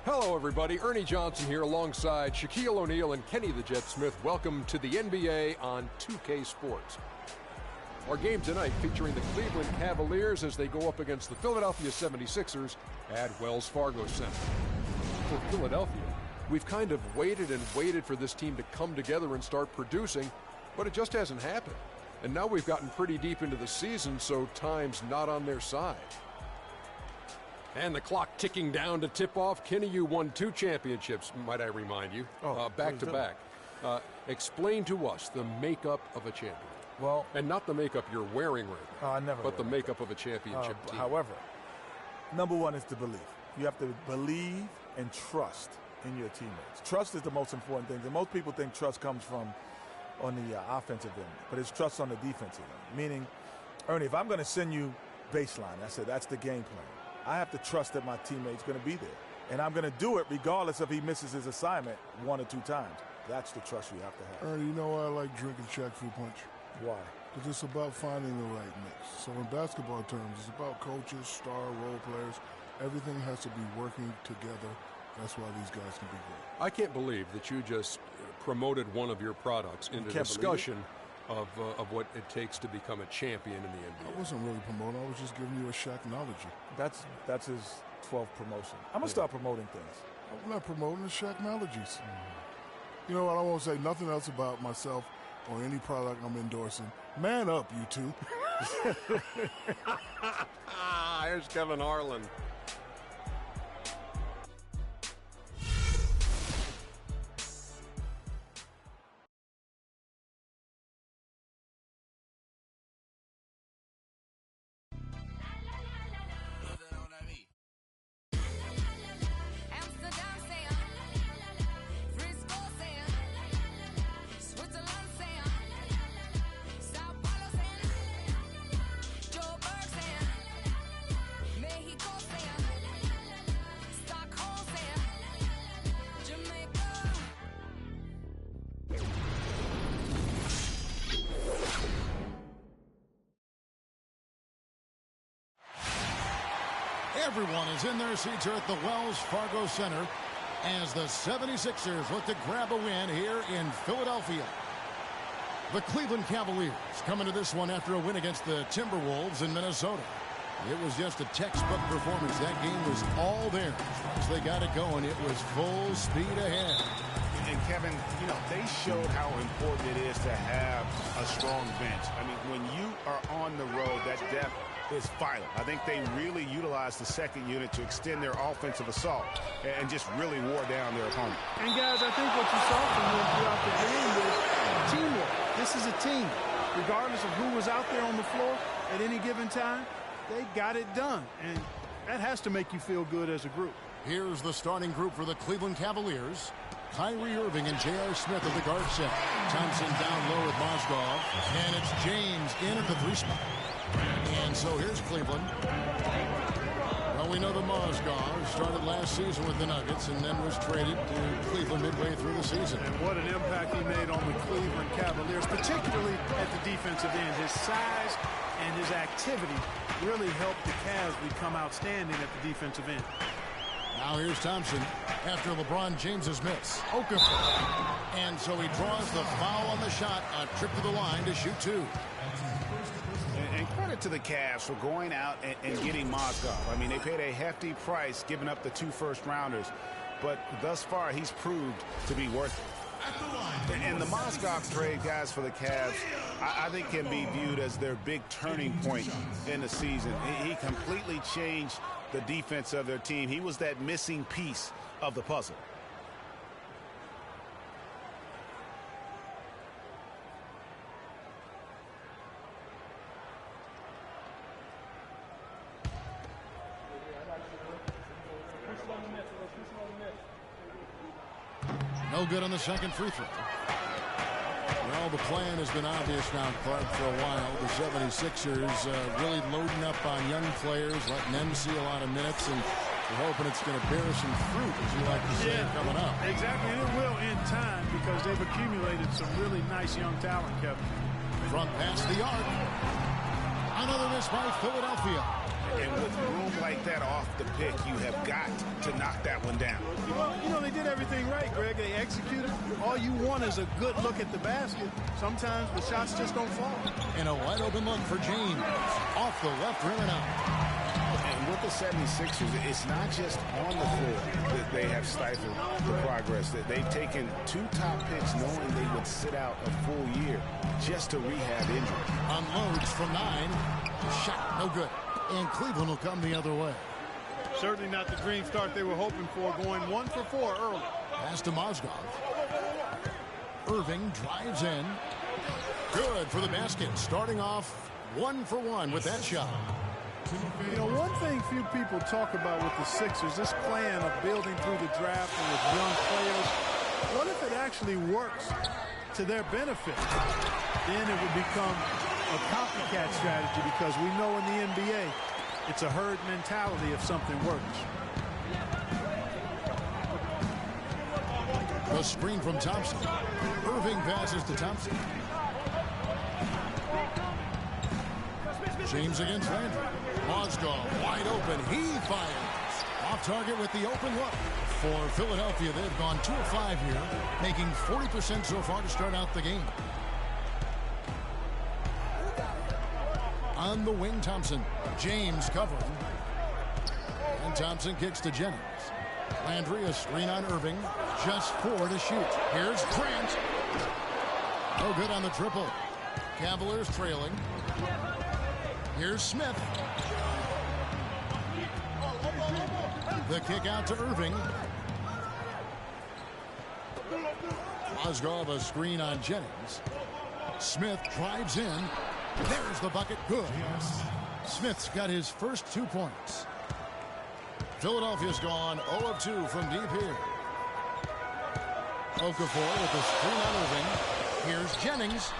Hello, everybody. Ernie Johnson here alongside Shaquille O'Neal and Kenny the Jet Smith. Welcome to the NBA on 2K Sports. Our game tonight featuring the Cleveland Cavaliers as they go up against the Philadelphia 76ers at Wells Fargo Center. For Philadelphia, we've kind of waited and waited for this team to come together and start producing, but it just hasn't happened. And now we've gotten pretty deep into the season, so time's not on their side. And the clock ticking down to tip off. Kenny, you won 2 championships, might I remind you, back to back. Explain to us the makeup of a champion. Well, and not the makeup you're wearing right now, but the makeup of a championship team. However, number one is the belief. You have to believe and trust in your teammates. Trust is the most important thing. And most people think trust comes from on the offensive end, but it's trust on the defensive end. Meaning, Ernie, if I'm going to send you baseline, I said that's the game plan. I have to trust that my teammate's going to be there. And I'm going to do it regardless if he misses his assignment 1 or 2 times. That's the trust you have to have. Ernie, you know why I like drinking Shaq Fruit Punch? Why? Because it's about finding the right mix. So in basketball terms, it's about coaches, star role players. Everything has to be working together. That's why these guys can be great. I can't believe that you just promoted one of your products into discussion of what it takes to become a champion in the NBA. I wasn't really promoting. I was just giving you a Shaqnology. That's his 12th promotion. I'm going to start promoting things. I'm not promoting the Shaqnologies. You know what? I won't say nothing else about myself or any product I'm endorsing. Man up, you two. Here's Kevin Harlan. Everyone is in their seats here at the Wells Fargo Center as the 76ers look to grab a win here in Philadelphia. The Cleveland Cavaliers come into this one after a win against the Timberwolves in Minnesota. It was just a textbook performance. That game was all theirs. Once they got it going, it was full speed ahead. And Kevin, you know, they showed how important it is to have a strong bench. I mean, when you are on the road, that depth is vital. I think they really utilized the second unit to extend their offensive assault and just really wore down their opponent. And guys, I think what you saw from them throughout the game was teamwork. This is a team. Regardless of who was out there on the floor at any given time, they got it done. And that has to make you feel good as a group. Here's the starting group for the Cleveland Cavaliers. Kyrie Irving and J.R. Smith at the guard set. Thompson down low with Mozgov. And it's James in at the 3 spot. And so here's Cleveland. Well, we know the Mozgov started last season with the Nuggets and then was traded to Cleveland midway through the season. And what an impact he made on the Cleveland Cavaliers, particularly at the defensive end. His size and his activity really helped the Cavs become outstanding at the defensive end. Now here's Thompson after LeBron James's miss. Okafor. And so he draws the foul on the shot. A trip to the line to shoot 2. And credit to the Cavs for going out and getting Mozgov. I mean, they paid a hefty price giving up the 2 first-rounders. But thus far, he's proved to be worth it. And the Mozgov trade, guys, for the Cavs, I think can be viewed as their big turning point in the season. He completely changed the defense of their team. He was that missing piece of the puzzle. No good on the second free throw. Well, the plan has been obvious now, Clark, for a while. The 76ers really loading up on young players, letting them see a lot of minutes, and we're hoping it's going to bear some fruit, as you like to say, coming up. Exactly, and it will in time because they've accumulated some really nice young talent, Kevin. Front past the arc. Another miss by Philadelphia. And with room like that off the pick, you have got to knock that one down. All you want is a good look at the basket. Sometimes the shots just don't fall. And a wide open look for James. Off the left rim and out. And with the 76ers, it's not just on the floor that they have stifled the progress. That they've taken 2 top picks knowing they would sit out a full year just to rehab injuries. Unloads from 9. Shot no good. And Cleveland will come the other way. Certainly not the dream start they were hoping for, going 1 for 4 early. Pass to Mozgov. Irving drives in. Good for the basket. Starting off 1 for 1 with that shot. You know, one thing few people talk about with the Sixers, this plan of building through the draft and with young players, what if it actually works to their benefit? Then it would become a copycat strategy, because we know in the NBA, it's a herd mentality if something works. The screen from Thompson. Irving passes to Thompson. James against Landry. Mozgov wide open. He fires. Off target with the open look. For Philadelphia, they've gone 2 of 5 here, making 40% so far to start out the game. On the wing, Thompson. James covering. And Thompson kicks to Jennings. Landry, a screen on Irving. Just 4 to shoot. Here's Grant. No good on the triple. Cavaliers trailing. Here's Smith. The kick out to Irving. Mozgov, a screen on Jennings. Smith drives in. There's the bucket. Good. Smith's got his first 2 points. Philadelphia's gone 0 of 2 from deep here. Okafor with the screen on Irving. Here's Jennings.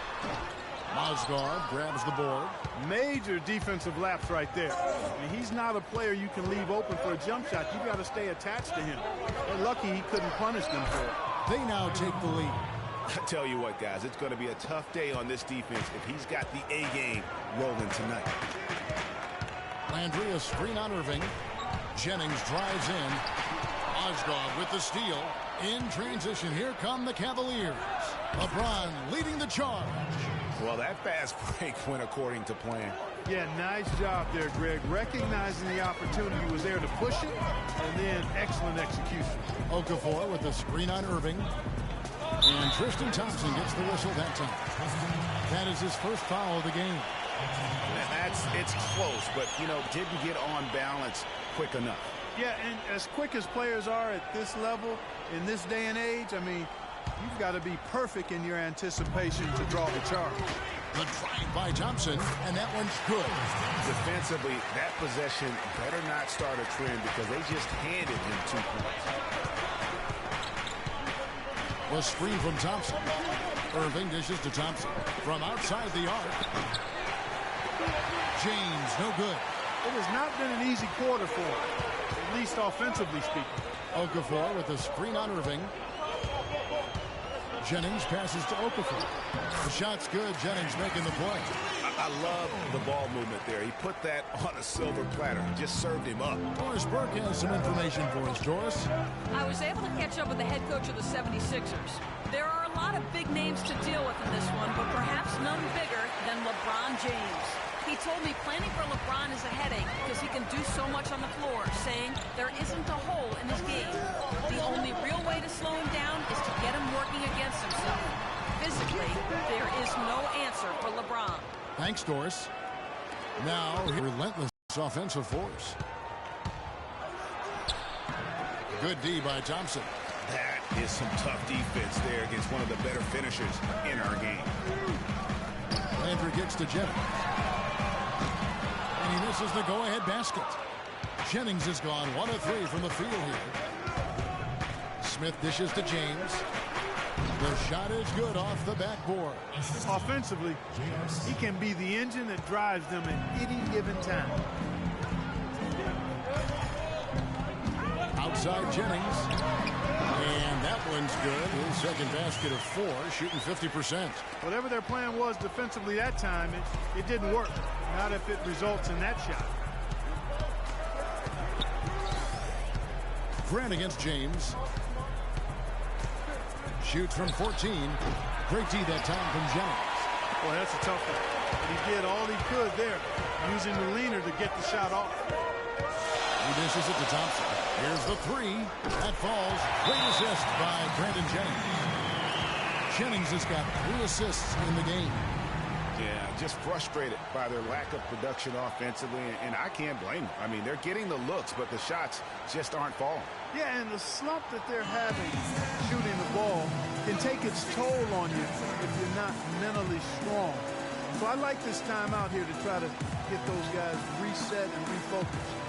Mozgov grabs the board. Major defensive lapse right there. I mean, he's not a player you can leave open for a jump shot. You got to stay attached to him. They're lucky he couldn't punish them for it. They now take the lead. I tell you what, guys, it's going to be a tough day on this defense if he's got the A game rolling tonight. Landry, a screen on Irving. Jennings drives in. Mozgov with the steal. In transition, here come the Cavaliers. LeBron leading the charge. Well, that fast break went according to plan. Yeah, nice job there, Greg. Recognizing the opportunity was there to push it, and then excellent execution. Okafor with the screen on Irving. And Tristan Thompson gets the whistle that time. That is his first foul of the game. It's close, but, you know, didn't get on balance quick enough. Yeah, and as quick as players are at this level, in this day and age, I mean, you've got to be perfect in your anticipation to draw the charge. The drive by Thompson, and that one's good. Defensively, that possession better not start a trend because they just handed him 2 points. The screen from Thompson. Irving dishes to Thompson. From outside the arc. James, no good. It has not been an easy quarter for him, at least offensively speaking. Okafor with the screen on Irving. Jennings passes to Okafor. The shot's good. Jennings making the play. I love the ball movement there. He put that on a silver platter. He just served him up. Doris Burke has some information for us. Doris? I was able to catch up with the head coach of the 76ers. There are a lot of big names to deal with in this one, but perhaps none bigger than LeBron James. He told me planning for LeBron is a headache because he can do so much on the floor, saying there isn't a hole in his game. The only real way to slow him down is to get him working against himself. Physically, there is no answer for LeBron. Thanks, Doris. Now, relentless offensive force. Good D by Thompson. That is some tough defense there against one of the better finishers in our game. Landry gets to Jennings. And he misses the go-ahead basket. Jennings has gone 1 of 3 from the field here. Smith dishes to James. The shot is good off the backboard. Offensively, he can be the engine that drives them at any given time. Outside Jennings. And that one's good. His second basket of 4, shooting 50%. Whatever their plan was defensively that time, it didn't work. Not if it results in that shot. Grant against James. Shoots from 14. Great D that time from Jennings. Boy, that's a tough one. But he did all he could there, using the leaner to get the shot off. He dishes it to Thompson. Here's the three. That falls. Great assist by Brandon Jennings. Jennings has got 3 assists in the game. Yeah, just frustrated by their lack of production offensively, and I can't blame them. I mean, they're getting the looks, but the shots just aren't falling. Yeah, and the slump that they're having shooting the ball can take its toll on you if you're not mentally strong. So I like this timeout here to try to get those guys reset and refocused.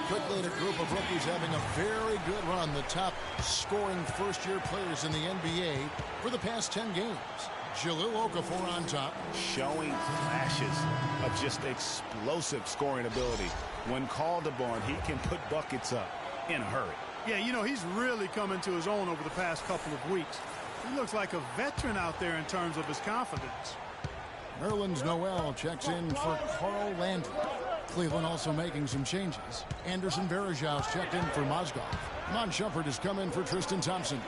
Quickly at a group of rookies having a very good run, the top scoring first-year players in the NBA for the past 10 games. Jahlil Okafor on top. Showing flashes of just explosive scoring ability. When called upon, he can put buckets up in a hurry. Yeah, you know, he's really coming to his own over the past couple of weeks. He looks like a veteran out there in terms of his confidence. Nerlens Noel checks in for Carl Landry. Cleveland also making some changes. Anderson Varejau's checked in for Mozgov. Mon Shumpert has come in for Tristan Thompson.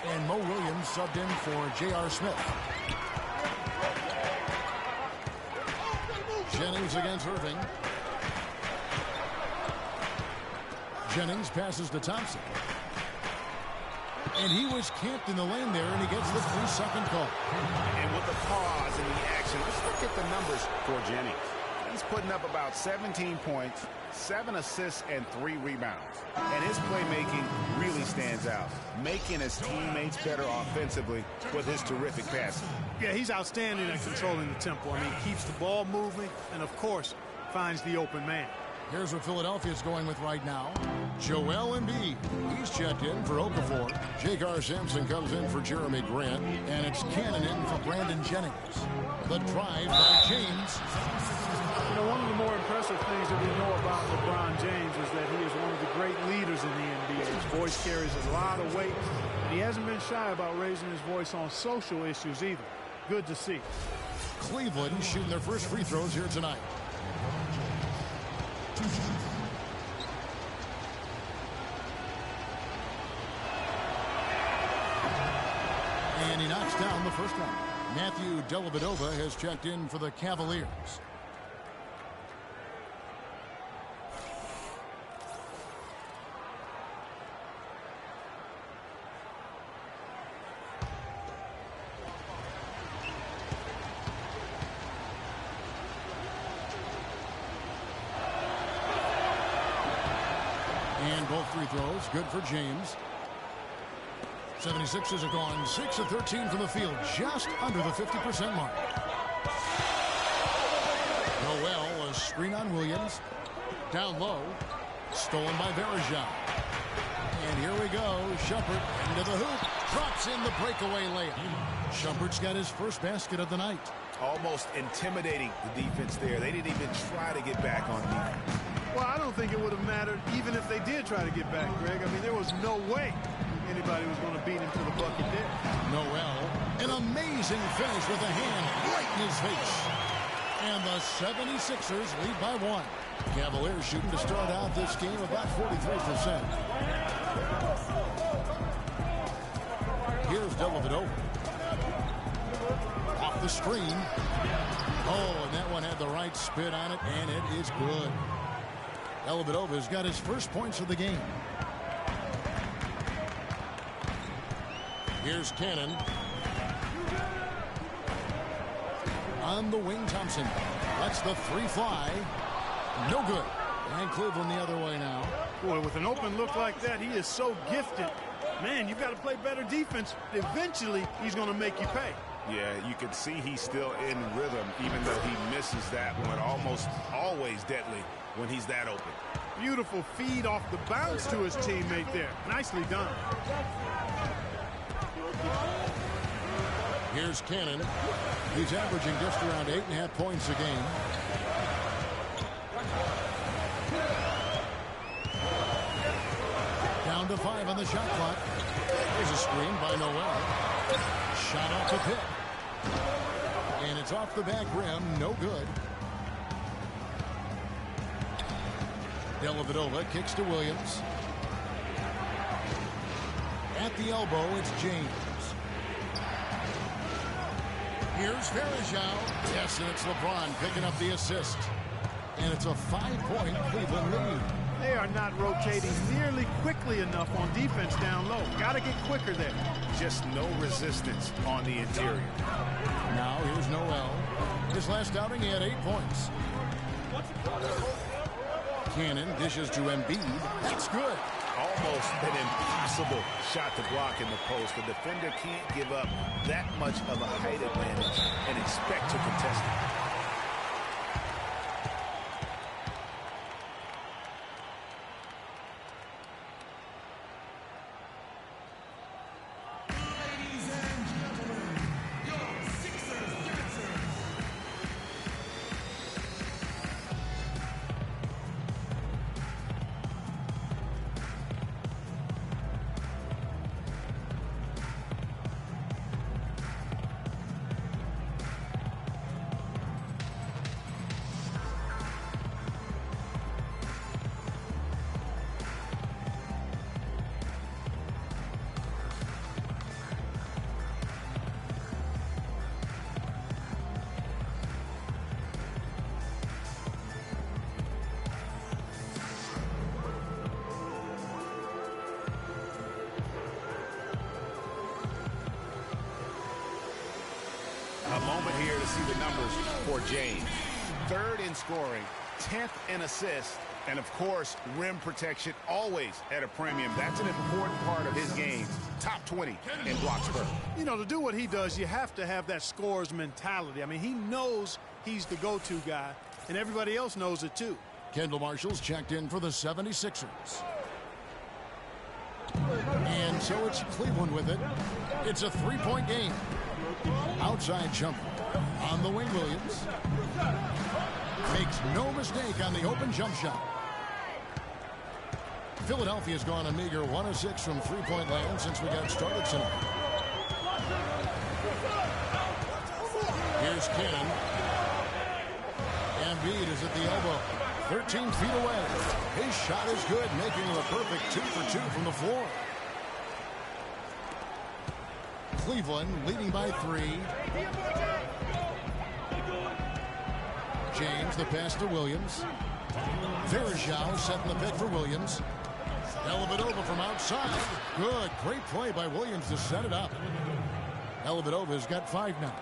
And Mo Williams subbed in for J.R. Smith. Jennings against Irving. Jennings passes to Thompson. And he was camped in the lane there, and he gets the 3-second call. And with the pause in the action, let's look at the numbers for Jennings. He's putting up about 17 points, 7 assists, and 3 rebounds. And his playmaking really stands out, making his teammates better offensively with his terrific passing. Yeah, he's outstanding at controlling the tempo. I mean, keeps the ball moving and, of course, finds the open man. Here's what Philadelphia's going with right now. Joel Embiid. He's checked in for Okafor. J.R. Sampson comes in for Jeremy Grant. And it's Cannon in for Brandon Jennings. The drive by James. You know, one of the more impressive things that we know about LeBron James is that he is one of the great leaders in the NBA. His voice carries a lot of weight, and he hasn't been shy about raising his voice on social issues either. Good to see. Cleveland shooting their first free throws here tonight. And he knocks down the first one. Matthew Dellavedova has checked in for the Cavaliers. And both free throws good for James. 76ers have gone 6 of 13 from the field, just under the 50% mark. Noel, a screen on Williams. Down low. Stolen by Varejao. And here we go. Shumpert into the hoop. Drops in the breakaway layup. Shumpert's got his first basket of the night. Almost intimidating the defense there. They didn't even try to get back on defense. Well, I don't think it would have mattered even if they did try to get back, Greg. I mean, there was no way anybody was going to beat him to the bucket there. Noel, an amazing finish with a hand right in his face. And the 76ers lead by 1. Cavaliers shooting to start out this game about 43%. Here's Dellavedova. Off the screen. Oh, and that one had the right spin on it, and it is good. Dellavedova's got his first points of the game. Here's Cannon. On the wing, Thompson. That's the 3 fly. No good. And Cleveland the other way now. Boy, with an open look like that, he is so gifted. Man, you've got to play better defense. Eventually, he's going to make you pay. Yeah, you can see he's still in rhythm, even though he misses that one. Almost always deadly when he's that open. Beautiful feed off the bounce to his teammate there. Nicely done. Here's Cannon. He's averaging just around 8.5 points a game. Down to 5 on the shot clock. There's a screen by Noel. Shot off the pit. And it's off the back rim. No good. Dellavedova kicks to Williams. At the elbow, it's James. Here's Verajao. Yes, and it's LeBron picking up the assist. And it's a 5-point Cleveland lead. They are not rotating nearly quickly enough on defense down low. Got to get quicker there. Just no resistance on the interior. Now here's Noel. His last outing, he had 8 points. Cannon dishes to Embiid. That's good. Almost an impossible shot to block in the post. The defender can't give up that much of a height advantage and expect to contest it. A moment here to see the numbers for James. 3rd in scoring, 10th in assists, and of course, rim protection always at a premium. That's an important part of his game. Top 20 in blocks per. You know, to do what he does, you have to have that scorer's mentality. I mean, he knows he's the go-to guy, and everybody else knows it too. Kendall Marshall's checked in for the 76ers. And so it's Cleveland with it. It's a 3-point game. Outside jumper on the wing. Williams makes no mistake on the open jump shot. Philadelphia's gone a meager 1 of 6 from 3-point land since we got started tonight. Here's Cannon. Embiid is at the elbow. 13 feet away. His shot is good, making him a perfect 2 for 2 from the floor. Cleveland leading by 3. James, the pass to Williams. Verajao setting the pick for Williams. Dellavedova from outside. Good. Great play by Williams to set it up. Dellavedova's got 5 now.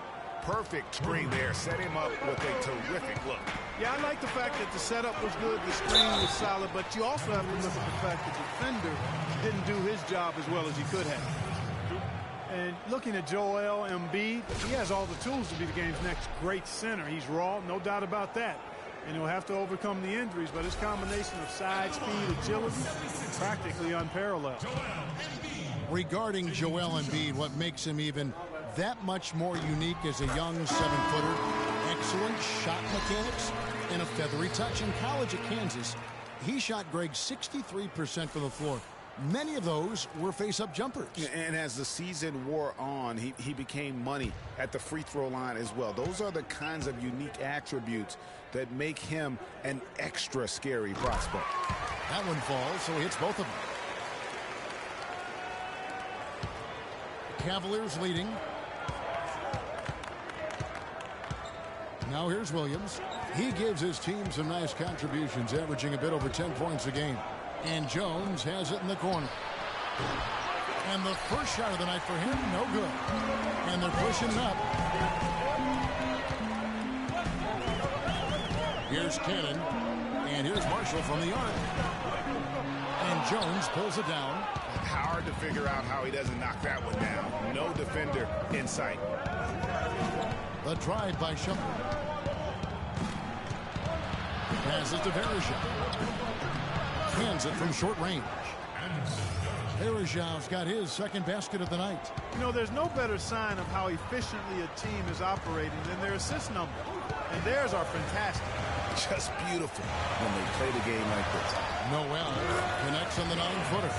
Perfect screen there. Set him up with a terrific look. Yeah, I like the fact that the setup was good, the screen was solid, but you also have to look at the fact that the defender didn't do his job as well as he could have. And looking at Joel Embiid, he has all the tools to be the game's next great center. He's raw, no doubt about that. And he'll have to overcome the injuries, but his combination of size, speed, agility, practically unparalleled. Regarding Joel Embiid, what makes him even that much more unique as a young 7-footer, excellent shot mechanics, and a feathery touch. In college at Kansas, he shot Greg 63% from the floor. Many of those were face-up jumpers. And as the season wore on, he became money at the free throw line as well. Those are the kinds of unique attributes that make him an extra scary prospect. That one falls, so he hits both of them. Cavaliers leading. Now here's Williams. He gives his team some nice contributions, averaging a bit over 10 points a game. And Jones has it in the corner. And the first shot of the night for him, no good. And they're pushing it up. Here's Cannon. And here's Marshall from the arc. And Jones pulls it down. Hard to figure out how he doesn't knock that one down. No defender in sight. The drive by Shumpert. Passes to Verajao. cans it from short range. Bergeau's got his second basket of the night. You know, there's no better sign of how efficiently a team is operating than their assist number. And theirs are fantastic. Just beautiful when they play the game like this. Noel connects on the 9-footer.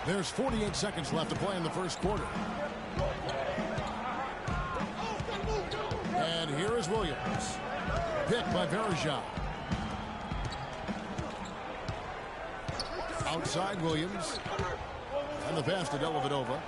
There's 48 seconds left to play in the first quarter. And here is Williams. Picked by Bergeau. Outside Williams. And the pass to Dellavedova.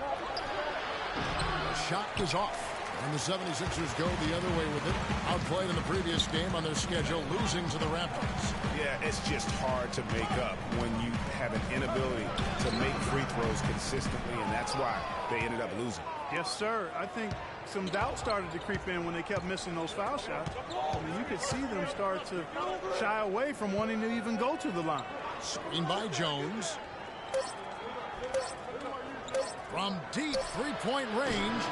The shot is off. And the 76ers go the other way with it. Outplayed in the previous game on their schedule, losing to the Raptors. Yeah, it's just hard to make up when you have an inability to make free throws consistently, and that's why they ended up losing. Yes, sir. I think some doubt started to creep in when they kept missing those foul shots. I mean, you could see them start to shy away from wanting to even go to the line. Screen by Jones. From deep three-point range.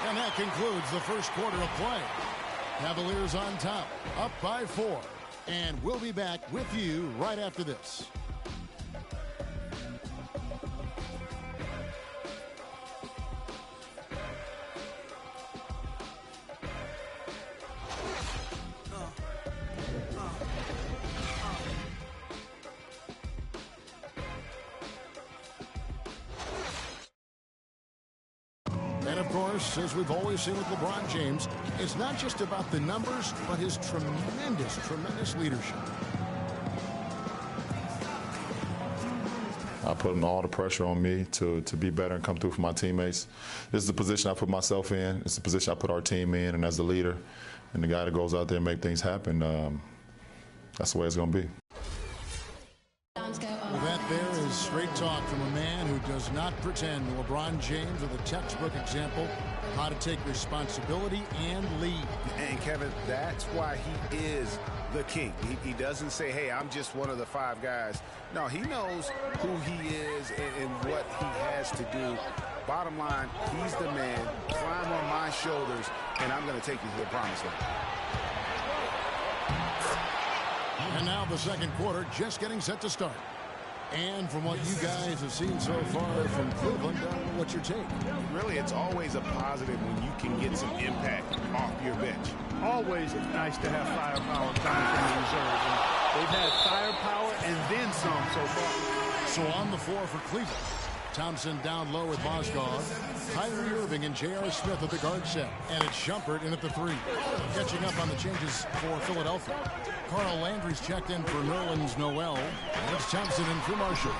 And that concludes the first quarter of play. Cavaliers on top, up by 4. And we'll be back with you right after this. And of course, as we've always seen with LeBron James, it's not just about the numbers, but his tremendous leadership. I put all the pressure on me to be better and come through for my teammates. This is the position I put myself in. It's the position I put our team in, and as the leader and the guy that goes out there and make things happen, that's the way it's going to be. Well, that there is straight talk from a man who does not pretend. LeBron James with a textbook example of how to take responsibility and lead. And Kevin, that's why he is the king. He doesn't say, hey, I'm just one of the 5 guys. No, he knows who he is and what he has to do. Bottom line, he's the man. Climb on my shoulders, and I'm going to take you to the promised land. And now the second quarter just getting set to start. And from what you guys have seen so far from Cleveland, what's your take? Really, it's always a positive when you can get some impact off your bench. Always nice to have firepower coming from the reserves. And they've had firepower and then some so far. So on the floor for Cleveland, Thompson down low with Mozgov, Kyrie Irving and J.R. Smith at the guard set, and it's Shumpert in at the 3. Catching up on the changes for Philadelphia. Carl Landry's checked in for Nerlens Noel. And it's Thompson in for Marshall.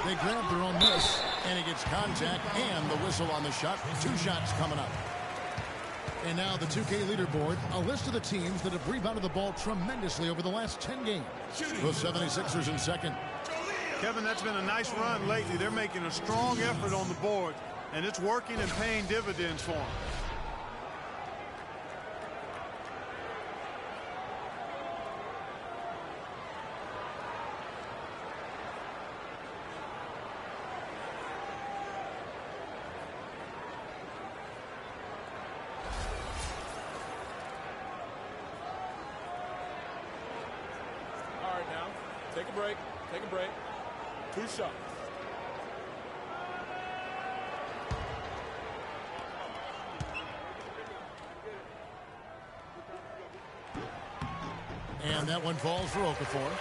They grab their own miss, and he gets contact and the whistle on the shot. 2 shots coming up. And now the 2K leaderboard, a list of the teams that have rebounded the ball tremendously over the last 10 games. The 76ers in second. Kevin, that's been a nice run lately. They're making a strong effort on the board, and it's working and paying dividends for them. All right, now, take a break. Take a break. 2 shots. And that one falls for Okafor.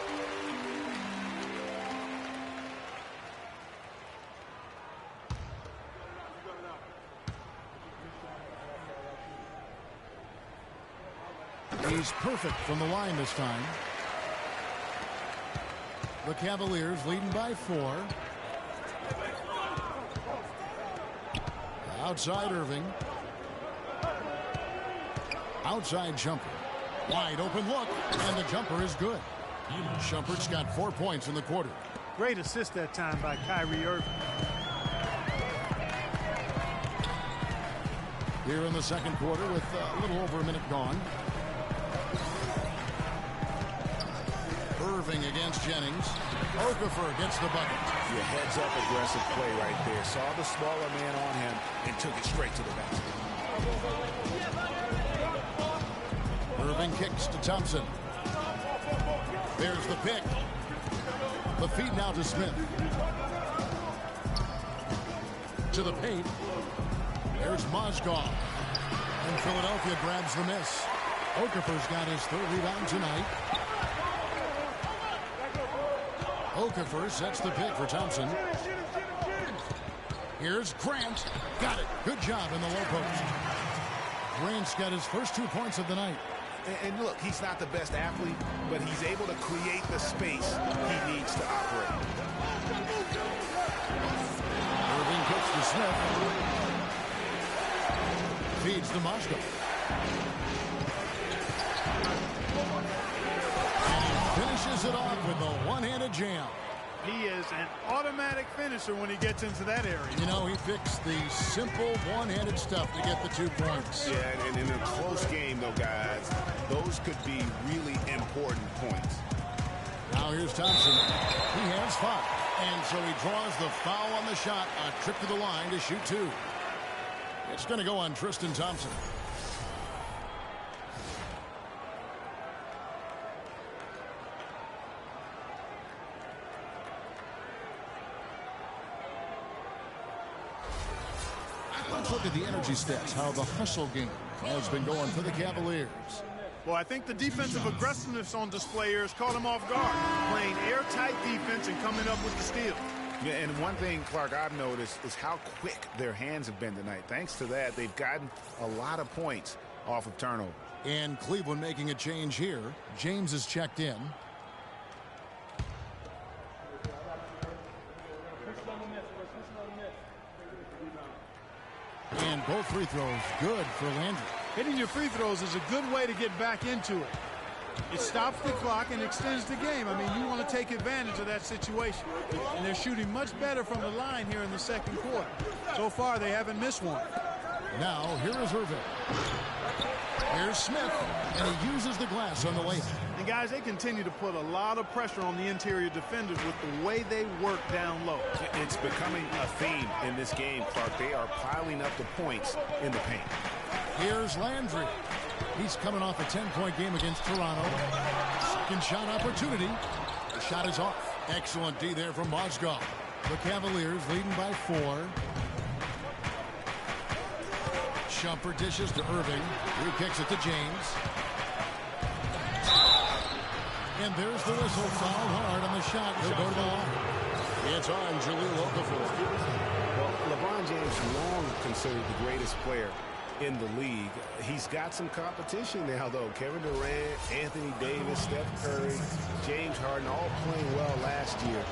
He's perfect from the line this time. The Cavaliers leading by 4. Outside Irving. Outside Jumper. Wide open look, and the jumper is good. Shumpert's got 4 points in the quarter. Great assist that time by Kyrie Irving. Here in the second quarter with a little over a minute gone. Irving against Jennings. Okafor gets the bucket. Your heads-up aggressive play right there. Saw the smaller man on him and took it straight to the basket. Irving kicks to Thompson. There's the pick. The feed now to Smith. To the paint. There's Mozgov. And Philadelphia grabs the miss. Okafor's got his third rebound tonight. Okafor sets the pick for Thompson. Here's Grant. Got it. Good job in the low post. Grant's got his first 2 points of the night. And look, he's not the best athlete, but he's able to create the space he needs to operate. Irving kicks to Smith. Feeds to Moscow. And he finishes it off with a one-handed jam. He is an automatic finisher when he gets into that area. You know, he picks the simple one-handed stuff to get the 2 points. Yeah, and in a close game, though, guys, those could be really important points. Now here's Thompson. He has 5. And so he draws the foul on the shot. A trip to the line to shoot 2. It's going to go on Tristan Thompson. Let's look at the energy stats, how the hustle game has been going for the Cavaliers. Well, I think the defensive aggressiveness on display here has caught him off guard. Playing airtight defense and coming up with the steal. Yeah, and one thing, Clark, I've noticed is how quick their hands have been tonight. Thanks to that, they've gotten a lot of points off of turnover. And Cleveland making a change here. James is checked in. And both free throws good for Landry. Hitting your free throws is a good way to get back into it. It stops the clock and extends the game. I mean, you want to take advantage of that situation. And they're shooting much better from the line here in the second quarter. So far, they haven't missed one. Now, here is Irving. Here's Smith, and he uses the glass on the layup. And, guys, they continue to put a lot of pressure on the interior defenders with the way they work down low. It's becoming a theme in this game, Clark. They are piling up the points in the paint. Here's Landry. He's coming off a 10-point game against Toronto. Second shot opportunity. The shot is off. Excellent D there from Mozgov. The Cavaliers leading by 4. Shumpert dishes to Irving. He kicks it to James. And there's the whistle. Fouled hard on the shot. He'll go to the line. It's on Jahlil Okafor. Well, LeBron James long considered the greatest player in the league. He's got some competition now, though. Kevin Durant, Anthony Davis, Steph Curry, James Harden, all playing well last year.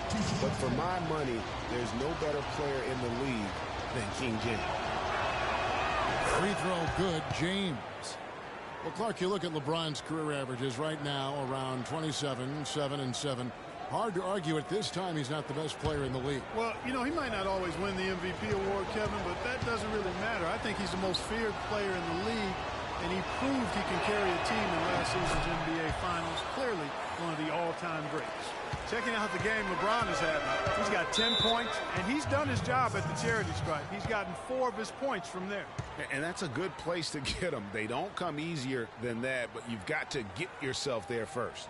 But for my money, there's no better player in the league than King James. Free throw good, James. Well, Clark, you look at LeBron's career averages right now around 27, 7 and 7. Hard to argue at this time he's not the best player in the league. Well, you know, he might not always win the MVP award, Kevin, but that doesn't really matter. I think he's the most feared player in the league, and he proved he can carry a team in last season's NBA Finals. Clearly one of the all-time greats. Checking out the game LeBron is having. He's got 10 points, and he's done his job at the charity stripe. He's gotten 4 of his points from there. And that's a good place to get them. They don't come easier than that, but you've got to get yourself there first.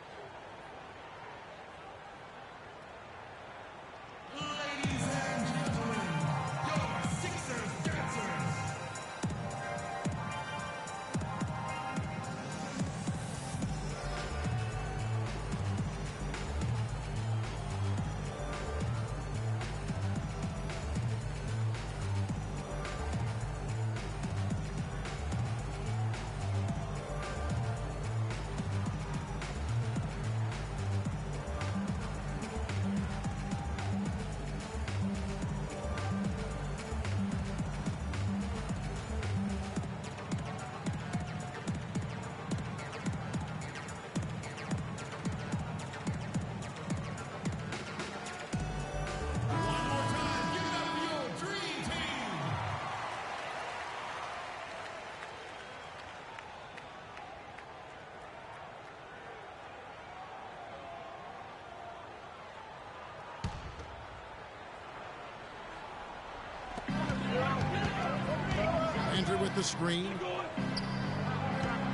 Landry with the screen.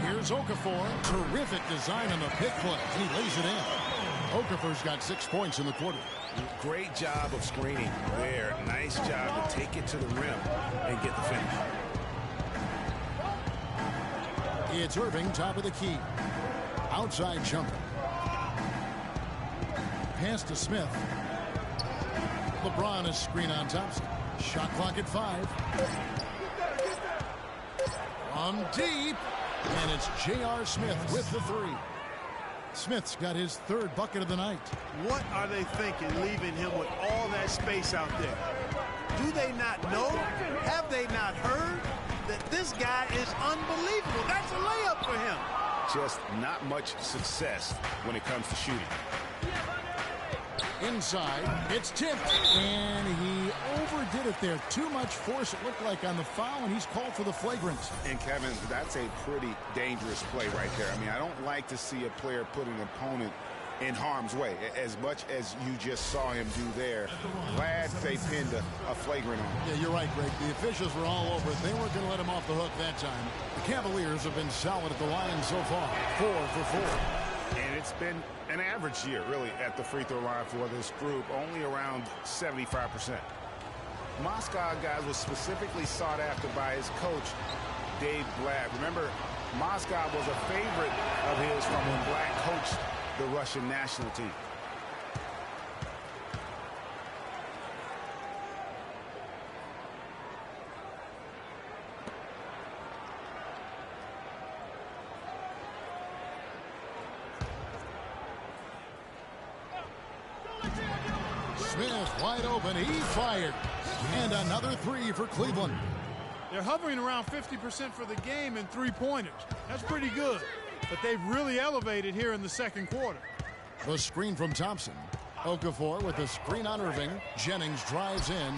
Here's Okafor. Terrific design on the pick play. He lays it in. Okafor's got 6 points in the quarter. Great job of screening there. Nice job to take it to the rim and get the finish. It's Irving, top of the key. Outside jumper. Pass to Smith. LeBron is screen on Thompson. Shot clock at 5. From deep. And it's J.R. Smith with the 3. Smith's got his 3rd bucket of the night. What are they thinking, leaving him with all that space out there? Do they not know? Have they not heard that this guy is unbelievable? That's a layup for him. Just not much success when it comes to shooting. Inside, it's tipped, and he overdid it there. Too much force, it looked like, on the foul, and he's called for the flagrant. And, Kevin, that's a pretty dangerous play right there. I mean, I don't like to see a player put an opponent in harm's way, as much as you just saw him do there. Glad they pinned a flagrant on him. Yeah, you're right, Greg. The officials were all over it. They weren't going to let him off the hook that time. The Cavaliers have been solid at the line so far. 4 for 4. And it's been an average year, really, at the free throw line for this group, only around 75%. Moscow, guys, was specifically sought after by his coach, Dave Blatt. Remember, Moscow was a favorite of his from when Blatt coached the Russian national team. Smith wide open. He fired. And another 3 for Cleveland. They're hovering around 50% for the game in 3-pointers. That's pretty good. But they've really elevated here in the second quarter. The screen from Thompson. Okafor with a screen on Irving. Jennings drives in.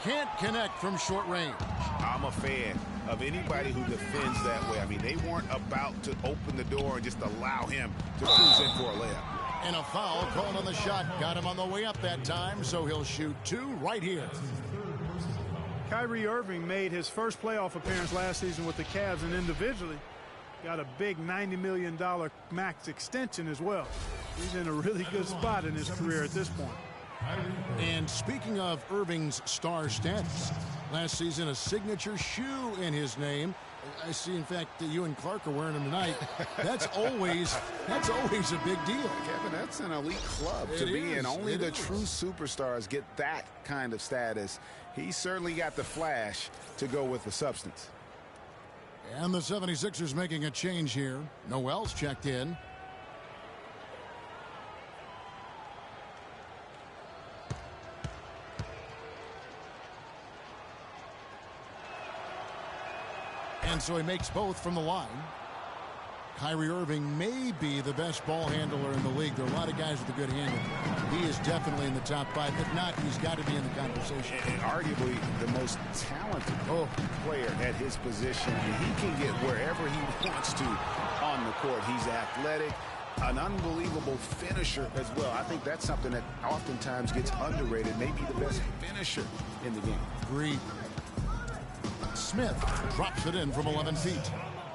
Can't connect from short range. I'm a fan of anybody who defends that way. I mean, they weren't about to open the door and just allow him to cruise in for a layup. And a foul called on the shot. Got him on the way up that time, so he'll shoot 2 right here. Kyrie Irving made his first playoff appearance last season with the Cavs, and individually got a big $90 million max extension as well. He's in a really good spot in his career at this point. And speaking of Irving's star status, last season a signature shoe in his name. I see, in fact, that you and Clark are wearing them tonight. That's always a big deal. Kevin, that's an elite club to be in. Only the true superstars get that kind of status. He certainly got the flash to go with the substance. And the 76ers making a change here. Noel's checked in. And so he makes both from the line. Kyrie Irving may be the best ball handler in the league. There are a lot of guys with a good handle. He is definitely in the top 5. If not, he's got to be in the conversation. And arguably the most talented player at his position. He can get wherever he wants to on the court. He's athletic, an unbelievable finisher as well. I think that's something that oftentimes gets underrated. Maybe the best finisher in the game. Agreed. Smith drops it in from 11 feet.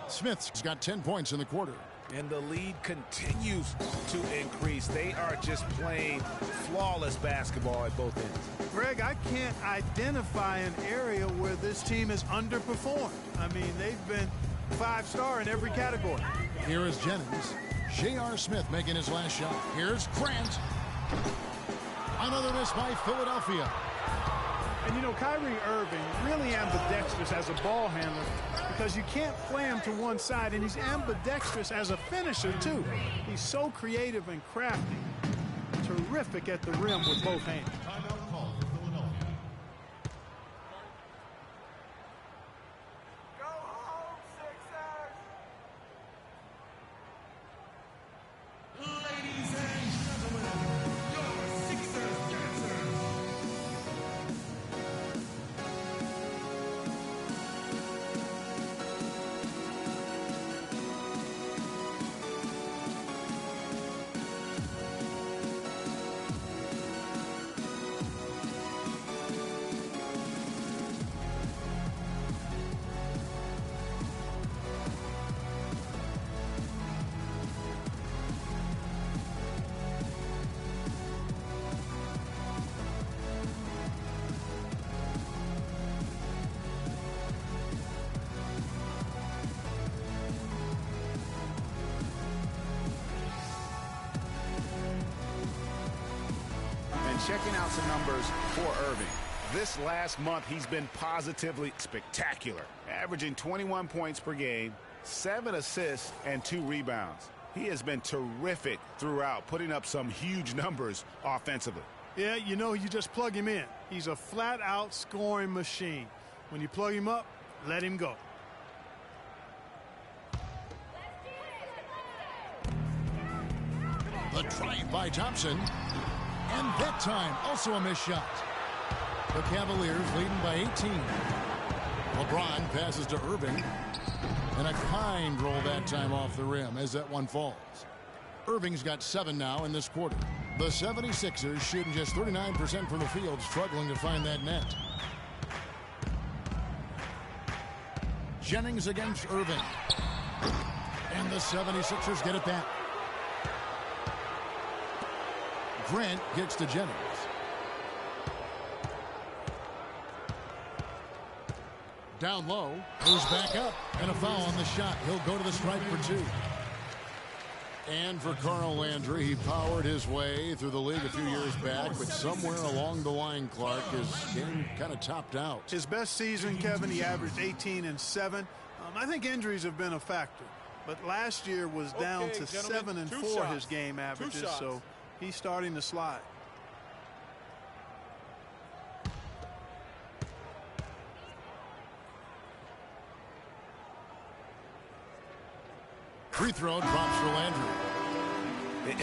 Smith's got 10 points in the quarter. And the lead continues to increase. They are just playing flawless basketball at both ends. Greg, I can't identify an area where this team has underperformed. I mean, they've been 5-star in every category. Here is Jennings. J.R. Smith making his last shot. Here's Grant. Another miss by Philadelphia. And, you know, Kyrie Irving really ambidextrous as a ball handler because you can't play him to one side, and he's ambidextrous as a finisher, too. He's so creative and crafty. Terrific at the rim with both hands. checking out some numbers for Irving. This last month, he's been positively spectacular, averaging 21 points per game, 7 assists, and 2 rebounds. He has been terrific throughout, putting up some huge numbers offensively. Yeah, you know, you just plug him in. He's a flat-out scoring machine. When you plug him up, let him go. The drive by Thompson. And that time, also a missed shot. The Cavaliers leading by 18. LeBron passes to Irving. And a kind roll that time off the rim as that one falls. Irving's got 7 now in this quarter. The 76ers shooting just 39% from the field, struggling to find that net. Jennings against Irving. And the 76ers get it back. Grant gets to Jennings. Down low, goes back up, and a foul on the shot. He'll go to the stripe for 2. And for Carl Landry, he powered his way through the league a few years back, but somewhere along the line, Clark, his game kind of topped out. His best season, Kevin, he averaged 18 and 7. I think injuries have been a factor, but last year was down to 7 and 4 his game averages, so he's starting to slide. Free throw drops for Landry.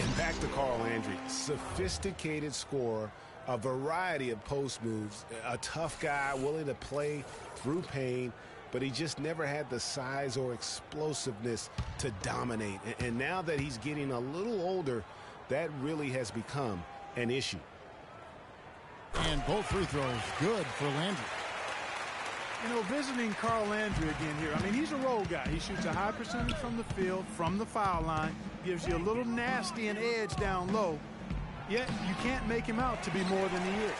And back to Carl Landry. Sophisticated scorer, a variety of post moves, a tough guy willing to play through pain, but he just never had the size or explosiveness to dominate. And now that he's getting a little older, that really has become an issue. And both free throws good for Landry. You know, visiting Carl Landry again here. I mean, he's a role guy. He shoots a high percentage from the field, from the foul line, gives you a little nasty and edge down low. Yet you can't make him out to be more than he is.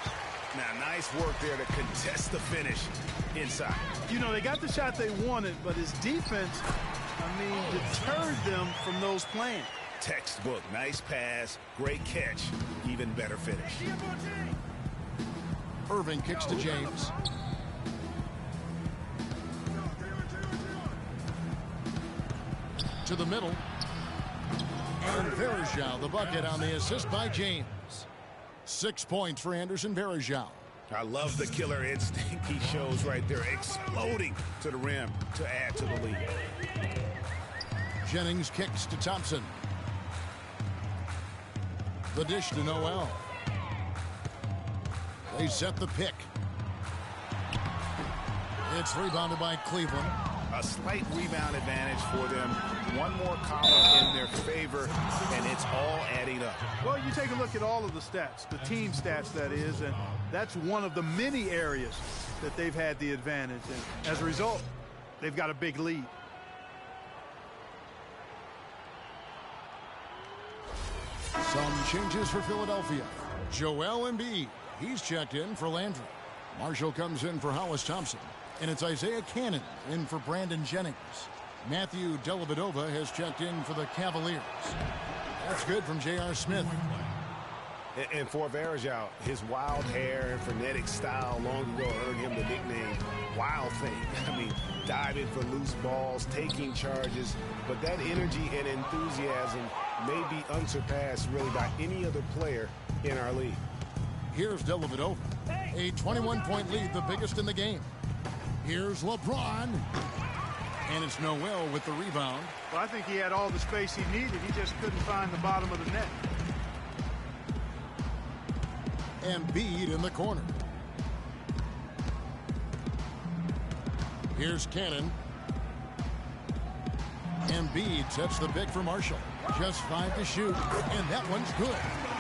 Now, nice work there to contest the finish inside. You know, they got the shot they wanted, but his defense, I mean, deterred them from those plans. Textbook. Nice pass. Great catch. Even better finish. Irving kicks to James. To the middle. And Varejao, the bucket on the assist by James. 6 points for Anderson Varejao. I love the killer instinct he shows right there, exploding to the rim to add to the lead. Jennings kicks to Thompson. The dish to Noel. They set the pick. It's rebounded by Cleveland. A slight rebound advantage for them. One more column in their favor, and it's all adding up. Well, you take a look at all of the stats, the team stats, that is, and that's one of the many areas that they've had the advantage. And as a result, they've got a big lead. Some changes for Philadelphia. Joel Embiid, he's checked in for Landry. Marshall comes in for Hollis Thompson. And it's Isaiah Cannon in for Brandon Jennings. Matthew Dellavedova has checked in for the Cavaliers. That's good from J.R. Smith. And for Varejao, his wild hair and frenetic style long ago earned him the nickname Wild Thing. I mean, diving for loose balls, taking charges, but that energy and enthusiasm may be unsurpassed really by any other player in our league. Here's Dellavedova. A 21-point lead, the biggest in the game. Here's LeBron. And it's Noel with the rebound. Well, I think he had all the space he needed. He just couldn't find the bottom of the net. Embiid in the corner. Here's Cannon. Embiid sets the pick for Marshall. Just 5 to shoot, and that one's good.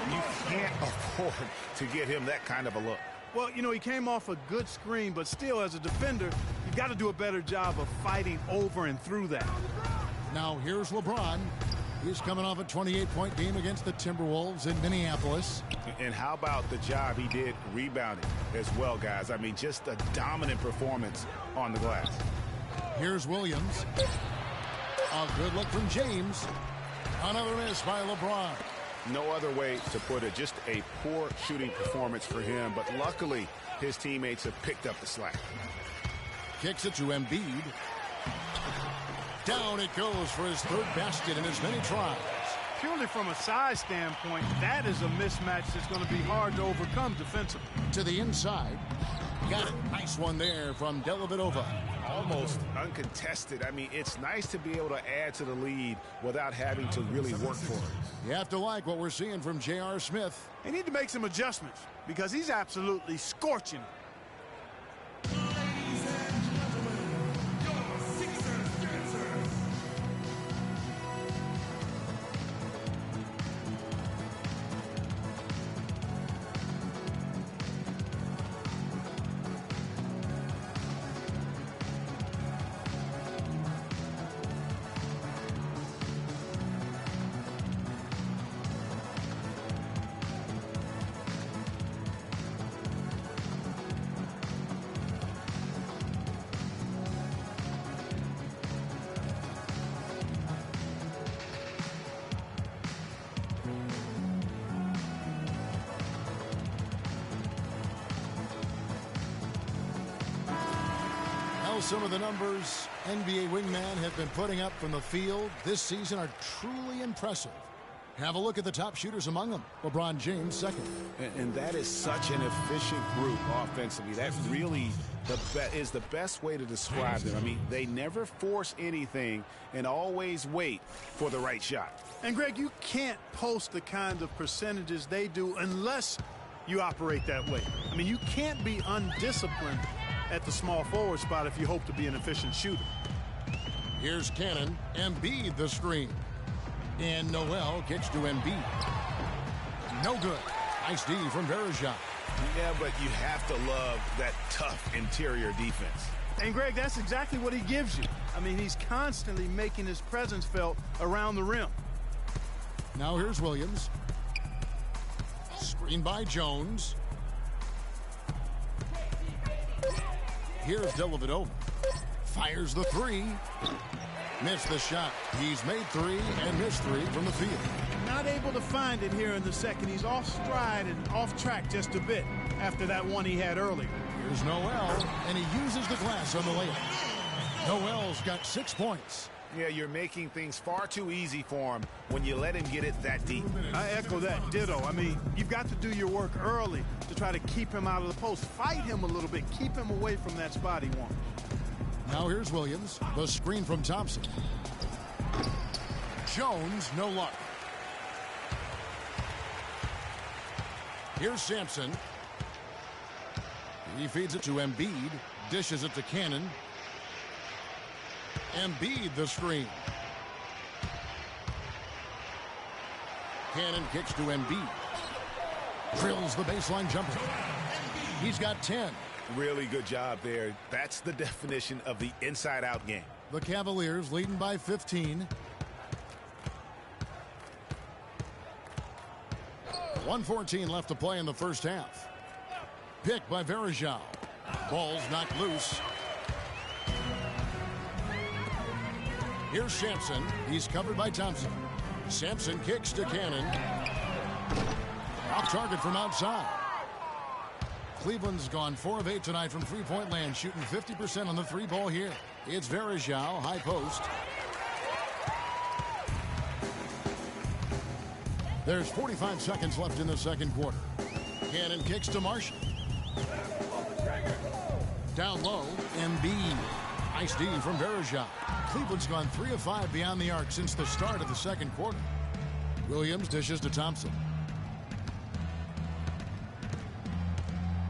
You can't afford to get him that kind of a look. Well, you know, he came off a good screen, but still, as a defender, you've got to do a better job of fighting over and through that. Now here's LeBron. He's coming off a 28-point game against the Timberwolves in Minneapolis. And how about the job he did rebounding as well, guys? I mean, just a dominant performance on the glass. Here's Williams. A good look from James. Another miss by LeBron. No other way to put it. Just a poor shooting performance for him. But luckily, his teammates have picked up the slack. Kicks it to Embiid. Down it goes for his third basket in as many tries. Purely from a size standpoint, that is a mismatch that's going to be hard to overcome defensively. To the inside. Got it. Nice one there from Dellavedova. Almost uncontested. I mean, it's nice to be able to add to the lead without having to really work for it. You have to like what we're seeing from J.R. Smith. They need to make some adjustments because he's absolutely scorching it. Some of the numbers NBA wingman have been putting up from the field this season are truly impressive. Have a look at the top shooters among them. LeBron James second. And that is such an efficient group offensively. That really is the best way to describe them. I mean, they never force anything and always wait for the right shot. And, Greg, you can't post the kind of percentages they do unless you operate that way. I mean, you can't be undisciplined at the small forward spot if you hope to be an efficient shooter. Here's Cannon. Embiid the screen. And Noel kicks to Embiid. No good. Nice D from Verajao. Yeah, but you have to love that tough interior defense. And, Greg, that's exactly what he gives you. I mean, he's constantly making his presence felt around the rim. Now here's Williams. Screen by Jones. Here's Dellavedova. Fires the three. Missed the shot. He's made three and missed three from the field. Not able to find it here in the second. He's off stride and off track just a bit after that one he had earlier. Here's Noel, and he uses the glass on the layup. Noel's got 6 points. Yeah, you're making things far too easy for him when you let him get it that deep. I echo that. Ditto. I mean, you've got to do your work early to try to keep him out of the post. Fight him a little bit. Keep him away from that spot he wants. Now here's Williams. The screen from Thompson. Jones, no luck. Here's Sampson. He feeds it to Embiid. Dishes it to Cannon. Embiid the screen. Cannon kicks to Embiid. Drills the baseline jumper. He's got 10. Really good job there. That's the definition of the inside-out game. The Cavaliers leading by 15. 1:14 left to play in the first half. Picked by Verajao. Ball's knocked loose. Here's Sampson. He's covered by Thompson. Sampson kicks to Cannon. Off target from outside. Cleveland's gone 4 of 8 tonight from three-point land, shooting 50% on the three ball here. It's Verajao, high post. There's 45 seconds left in the second quarter. Cannon kicks to Marshall. Down low, Embiid. Nice D from Verajao. Cleveland's gone 3 of 5 beyond the arc since the start of the second quarter. Williams dishes to Thompson.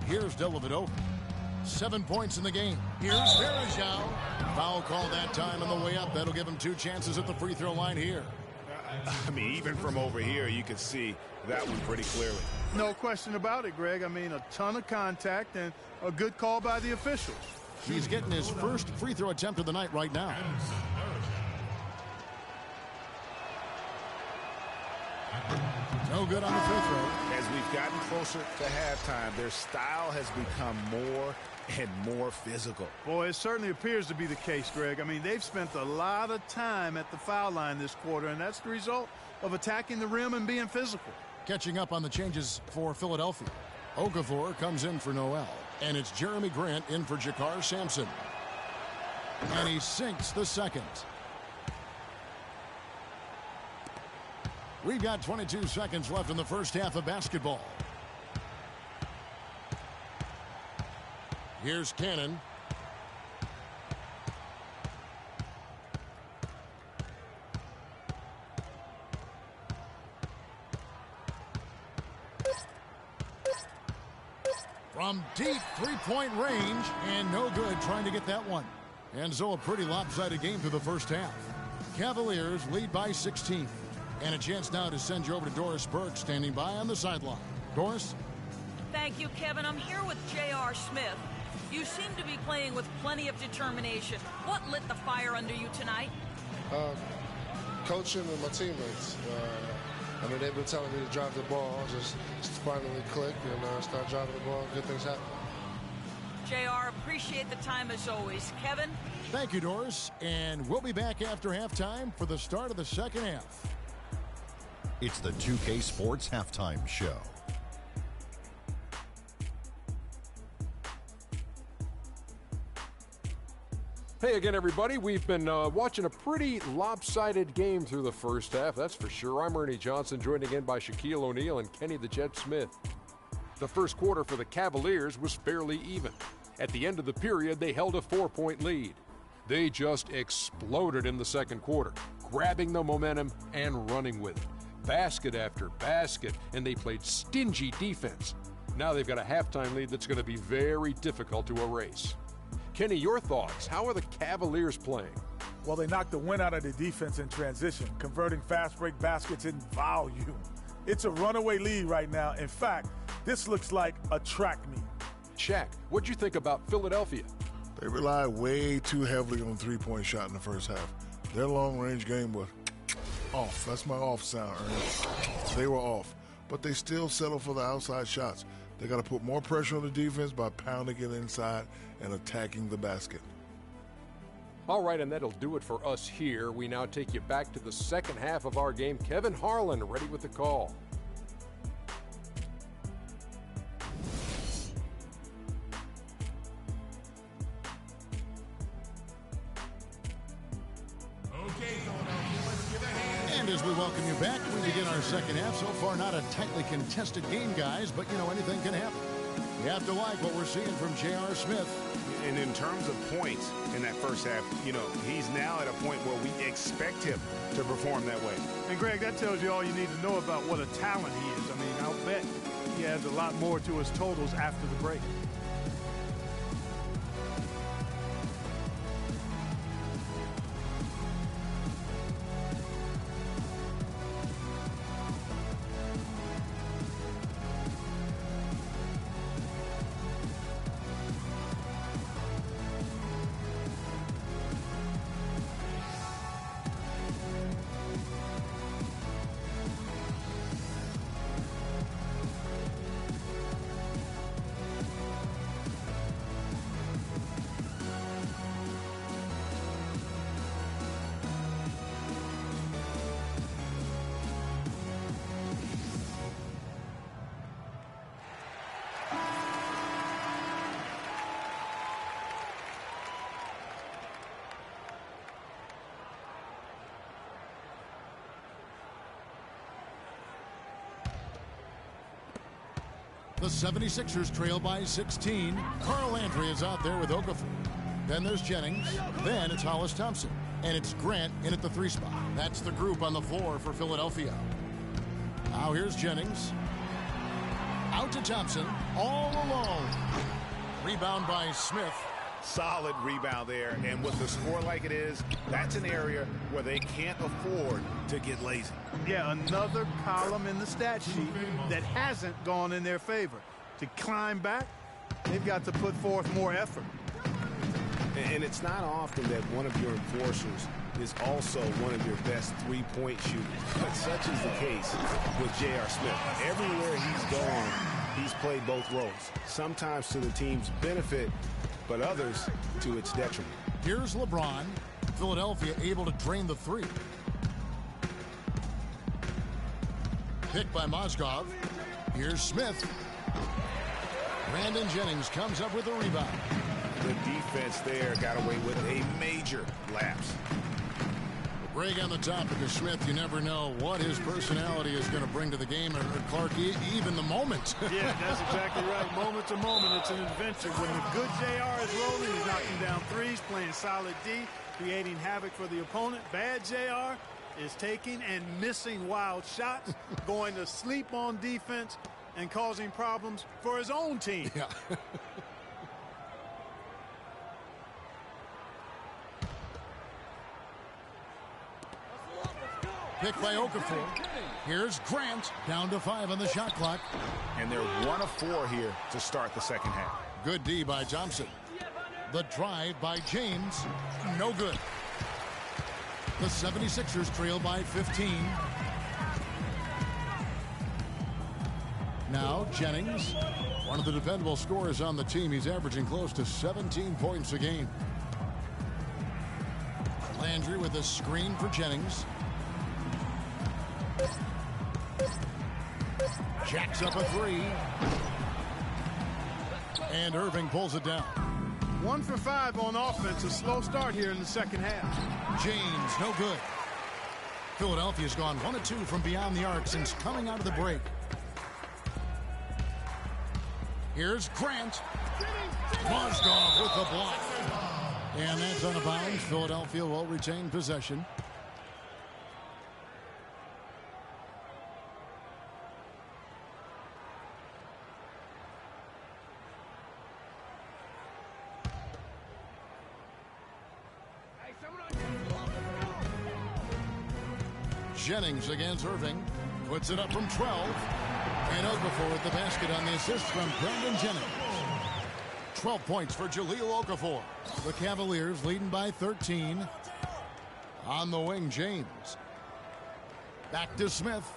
Here's Dellavedova. 7 points in the game. Here's Verajao. Foul call that time on the way up. That'll give him 2 chances at the free throw line here. I mean, even from over here, you can see that one pretty clearly. No question about it, Greg. I mean, a ton of contact and a good call by the officials. He's getting his first free throw attempt of the night right now. No good on the free throw. As we've gotten closer to halftime, their style has become more and more physical. Boy, it certainly appears to be the case, Greg. I mean, they've spent a lot of time at the foul line this quarter, and that's the result of attacking the rim and being physical. Catching up on the changes for Philadelphia. Okafor comes in for Noel, and it's Jeremy Grant in for Jakar Sampson. And he sinks the second. We've got 22 seconds left in the first half of basketball. Here's Cannon. From deep three-point range, and no good trying to get that one. And so a pretty lopsided game through the first half. Cavaliers lead by 16. And a chance now to send you over to Doris Burke, standing by on the sideline. Doris? Thank you, Kevin. I'm here with J.R. Smith. You seem to be playing with plenty of determination. What lit the fire under you tonight? Coaching and my teammates. I mean, they've been telling me to drive the ball. Just finally click and start driving the ball. Good things happen. J.R., appreciate the time as always. Kevin? Thank you, Doris. And we'll be back after halftime for the start of the second half. It's the 2K Sports Halftime Show. Hey again, everybody. We've been watching a pretty lopsided game through the first half, that's for sure. I'm Ernie Johnson, joined again by Shaquille O'Neal and Kenny the Jet Smith. The first quarter for the Cavaliers was fairly even. At the end of the period, they held a 4-point lead. They just exploded in the second quarter, grabbing the momentum and running with it. Basket after basket, and they played stingy defense. Now they've got a halftime lead that's going to be very difficult to erase. Kenny, your thoughts? How are the Cavaliers playing? Well, they knocked the wind out of the defense in transition, converting fast break baskets in volume. It's a runaway lead right now. In fact, this looks like a track meet. Shaq, what'd you think about Philadelphia? They relied way too heavily on three-point shot in the first half. Their long-range game was off. That's my off sound, Ernest. They were off, but they still settle for the outside shots. They got to put more pressure on the defense by pounding it inside and attacking the basket. All right, and that'll do it for us here. We now take you back to the second half of our game. Kevin Harlan ready with the call. And as we welcome you back, we begin our second half. So far, not a tightly contested game, guys, but, you know, anything can happen. You have to like what we're seeing from J.R. Smith. And in terms of points in that first half, you know, he's now at a point where we expect him to perform that way. And, Greg, that tells you all you need to know about what a talent he is. I mean, I'll bet he adds a lot more to his totals after the break. The 76ers trail by 16. Carl Landry is out there with Okafor. Then there's Jennings. Then it's Hollis Thompson. And it's Grant in at the 3 spot. That's the group on the floor for Philadelphia. Now here's Jennings. Out to Thompson. All alone. Rebound by Smith. Solid rebound there. And with the score like it is, that's an area where they can't afford to get lazy. Yeah, another column in the stat sheet that hasn't gone in their favor. To climb back, they've got to put forth more effort. And it's not often that one of your enforcers is also one of your best three-point shooters. But such is the case with J.R. Smith. Everywhere he's gone, he's played both roles, sometimes to the team's benefit, but others to its detriment. Here's LeBron. Philadelphia able to drain the three. Picked by Mozgov. Here's Smith. Brandon Jennings comes up with a rebound. The defense there got away with a major lapse. Greg on the topic of Smith, you never know what his personality is going to bring to the game, or Clark, even the moment. Yeah, that's exactly right. Moment to moment, it's an adventure. When the good JR is rolling, he's knocking down threes, playing solid D, creating havoc for the opponent. Bad JR is taking and missing wild shots, going to sleep on defense, and causing problems for his own team. Yeah. Picked by Okafor. Here's Grant, down to 5 on the shot clock. And they're 1 of 4 here to start the second half. Good D by Thompson. The drive by James, no good. The 76ers trail by 15. Now Jennings, one of the dependable scorers on the team. He's averaging close to 17 points a game. Landry with a screen for Jennings. Jacks up a three. And Irving pulls it down. 1 for 5 on offense. A slow start here in the second half. James, no good. Philadelphia's gone 1 of 2 from beyond the arc since coming out of the break. Here's Grant. Mozgov with the block. And that's out of bounds. Philadelphia will retain possession. Jennings against Irving. Puts it up from 12. And Okafor at the basket on the assist from Brandon Jennings. 12 points for Jahlil Okafor. The Cavaliers leading by 13. On the wing, James. Back to Smith.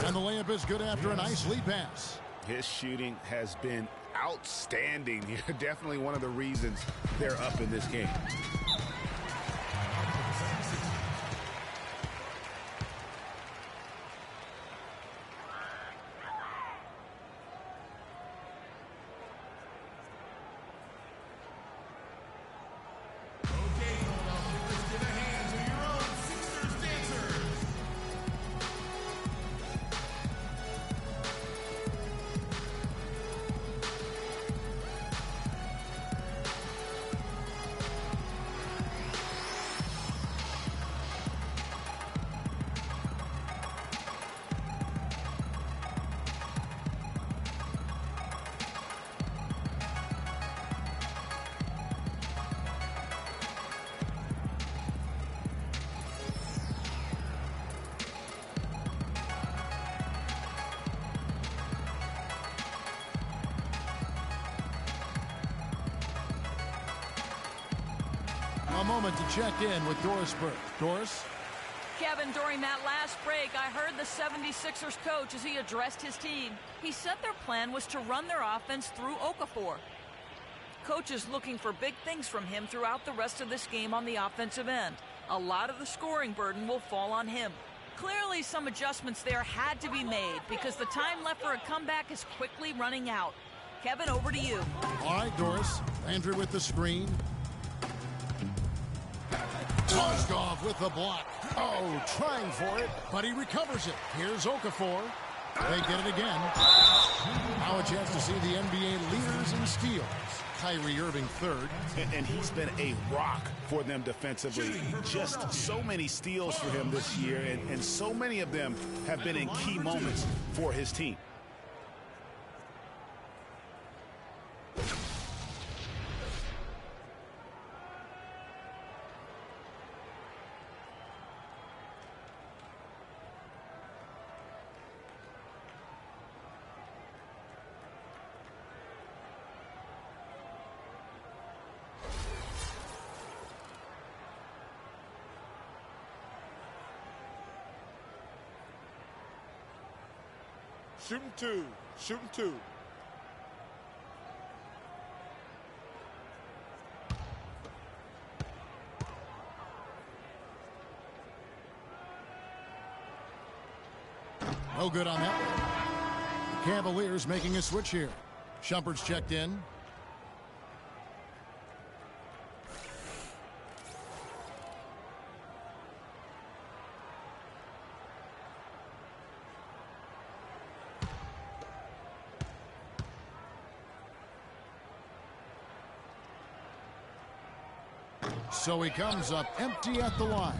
And the layup is good after a nice lead pass. His shooting has been outstanding here. Definitely one of the reasons they're up in this game. A moment to check in with Doris Burke. Doris? Kevin, during that last break, I heard the 76ers coach as he addressed his team. He said their plan was to run their offense through Okafor. Coach is looking for big things from him throughout the rest of this game on the offensive end. A lot of the scoring burden will fall on him. Clearly, some adjustments there had to be made because the time left for a comeback is quickly running out. Kevin, over to you. All right, Doris. Andrew with the screen. Mozgov with the block. Oh, trying for it, but he recovers it. Here's Okafor. They get it again. Now a chance to see the NBA leaders in steals. Kyrie Irving third. And he's been a rock for them defensively. Just so many steals for him this year, and so many of them have been in key moments for his team. Shooting two. Shooting two. No good on that one. Cavaliers making a switch here. Shumpert's checked in. So he comes up empty at the line.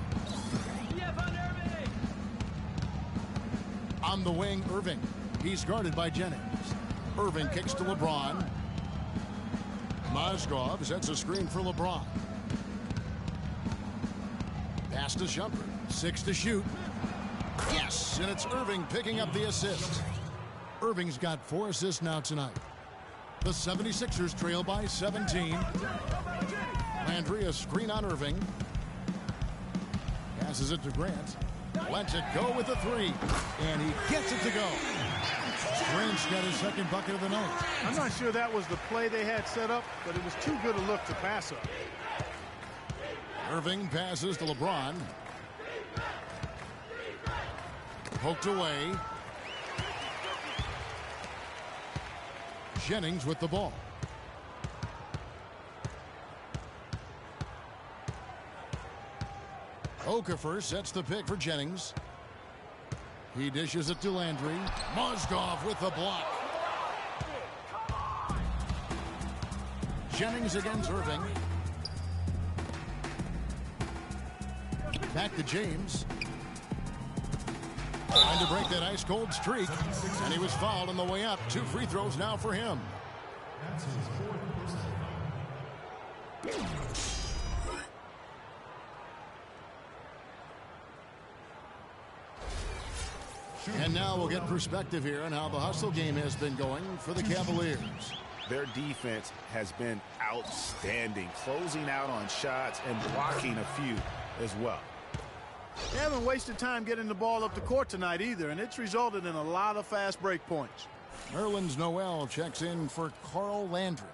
On the wing, Irving. He's guarded by Jennings. Irving kicks to LeBron. Mozgov sets a screen for LeBron. Pass to Shumpert. 6 to shoot. Yes, and it's Irving picking up the assist. Irving's got 4 assists now tonight. The 76ers trail by 17. Landry, a screen on Irving. Passes it to Grant. Lets it go with a 3. And he gets it to go. Grant's got his second bucket of the night. I'm not sure that was the play they had set up, but it was too good a look to pass up. Irving passes to LeBron. Poked away. Jennings with the ball. Okafor sets the pick for Jennings. He dishes it to Landry. Mozgov with the block. Jennings against Irving. Back to James. Trying to break that ice-cold streak. And he was fouled on the way up. 2 free throws now for him. And now we'll get perspective here on how the hustle game has been going for the Cavaliers. Their defense has been outstanding, closing out on shots and blocking a few as well. They haven't wasted time getting the ball up the court tonight either, and it's resulted in a lot of fast break points. Nerlens Noel checks in for Carl Landry.